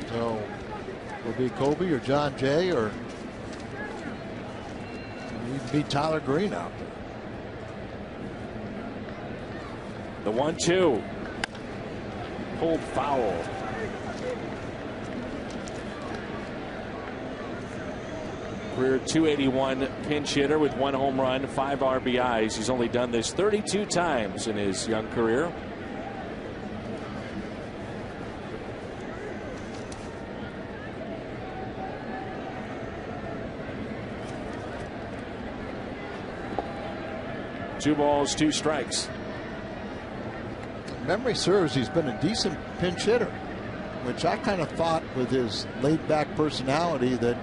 so will it be Colby or John Jay, or it be Tyler Green out there? The 1-2 pulled foul. Career .281 pinch hitter with 1 home run, 5 RBIs. He's only done this 32 times in his young career. Two balls, 2 strikes. Memory serves, he's been a decent pinch hitter, which I kind of thought with his laid-back personality that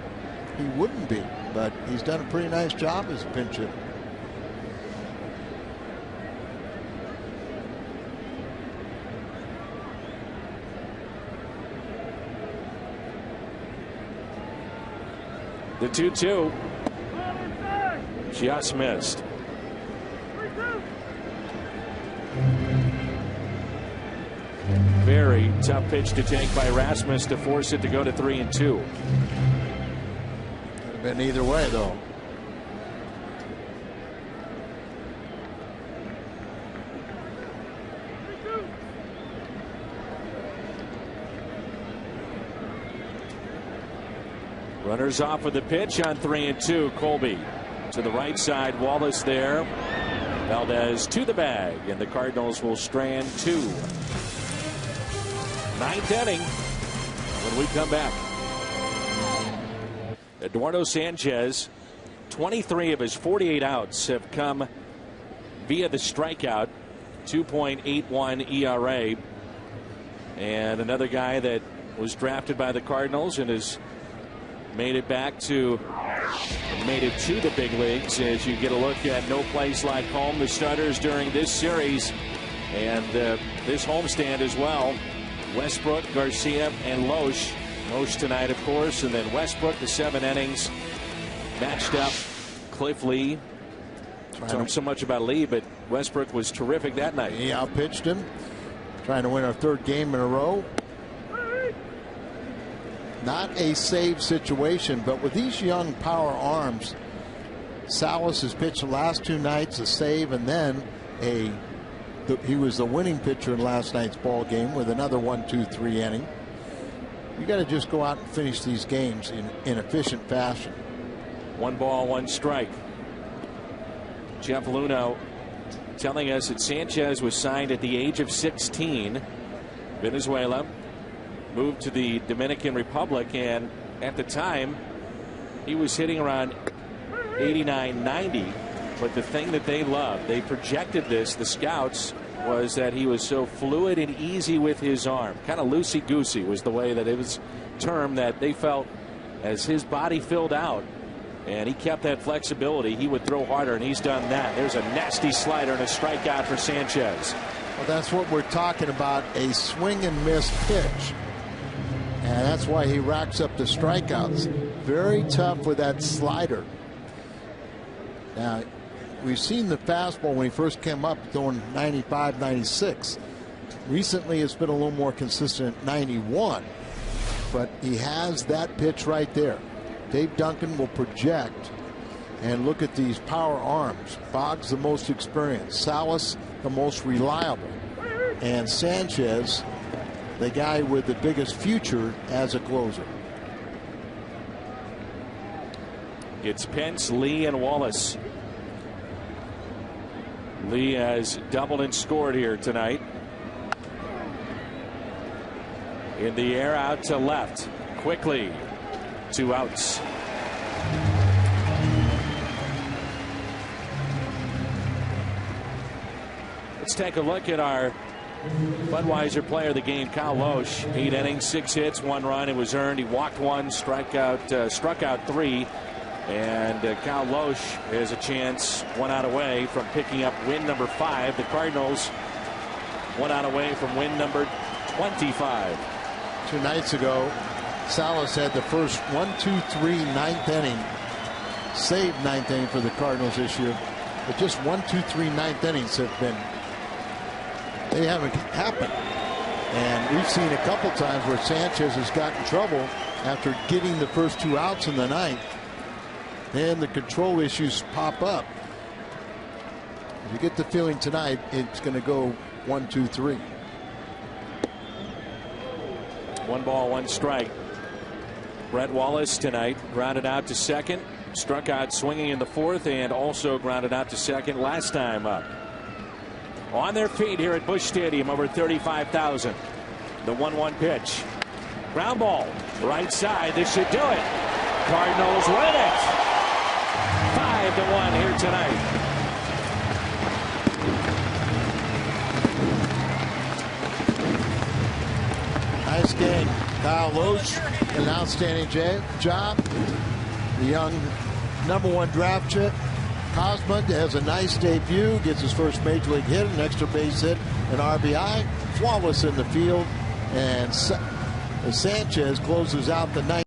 he wouldn't be, but he's done a pretty nice job as a pinch hitter. The 2-2 just missed. Very tough pitch to take by Rasmus to force it to go to 3-2. Could have been either way, though. Runners off with the pitch on 3-2. Colby to the right side. Wallace there. Valdez to the bag, and the Cardinals will strand 2. 9th inning when we come back. Eduardo Sanchez, 23 of his 48 outs have come via the strikeout. 2.81 ERA. And another guy that was drafted by the Cardinals and has made it to the big leagues. As you get a look at no place like home, the starters during this series and this homestand as well. Westbrook, Garcia, and Loesch. Loesch tonight, of course, and then Westbrook, the 7 innings, matched up. Cliff Lee. Talked so much about Lee, but Westbrook was terrific that night. He outpitched him, trying to win our 3rd game in a row. Not a save situation, but with these young power arms, Salas has pitched the last 2 nights a save, and then he was the winning pitcher in last night's ball game with another 1-2-3 inning. You got to just go out and finish these games in efficient fashion. 1 ball, 1 strike. Jeff Luhnow telling us that Sanchez was signed at the age of 16. Venezuela, moved to the Dominican Republic, and at the time he was hitting around 89-90. But the thing that they loved, they projected this, the scouts, was that he was so fluid and easy with his arm. Kind of loosey-goosey was the way that it was termed, that they felt as his body filled out and he kept that flexibility, he would throw harder, and he's done that. There's a nasty slider and a strikeout for Sanchez. Well, that's what we're talking about, a swing and miss pitch. And that's why he racks up the strikeouts. Very tough with that slider. Now, we've seen the fastball when he first came up throwing 95, 96. Recently, it's been a little more consistent at 91. But he has that pitch right there. Dave Duncan will project and look at these power arms. Boggs the most experienced, Salas the most reliable, and Sanchez the guy with the biggest future as a closer. It's Pence, Lee, and Wallace. Lee has doubled and scored here tonight. In the air, out to left. Quickly, 2 outs. Let's take a look at our Budweiser player of the game, Kyle Loesch. 8 innings, 6 hits, 1 run. It was earned. He walked 1, struck out 3. And Kyle Loesch has a chance 1 out away from picking up win number 5. The Cardinals 1 out away from win number 25. 2 nights ago, Salas had the first 1-2-3 9th inning, saved 9th inning for the Cardinals this year. But just 1-2-3 9th innings they haven't happened. And we've seen a couple times where Sanchez has gotten trouble after getting the first 2 outs in the 9th. Then the control issues pop up. You get the feeling tonight it's going to go 1-2-3. 1 ball, 1 strike. Brett Wallace tonight grounded out to second, struck out swinging in the 4th, and also grounded out to second last time up. On their feet here at Busch Stadium, over 35,000. The 1-1 pitch. Ground ball, right side. This should do it. Cardinals win it. 5-1 here tonight. Nice game. Kyle Loesch, an outstanding job. The young #1 draft pick. Cosma has a nice debut, gets his first major league hit, an extra base hit, an RBI, flawless in the field, and Sanchez closes out the night.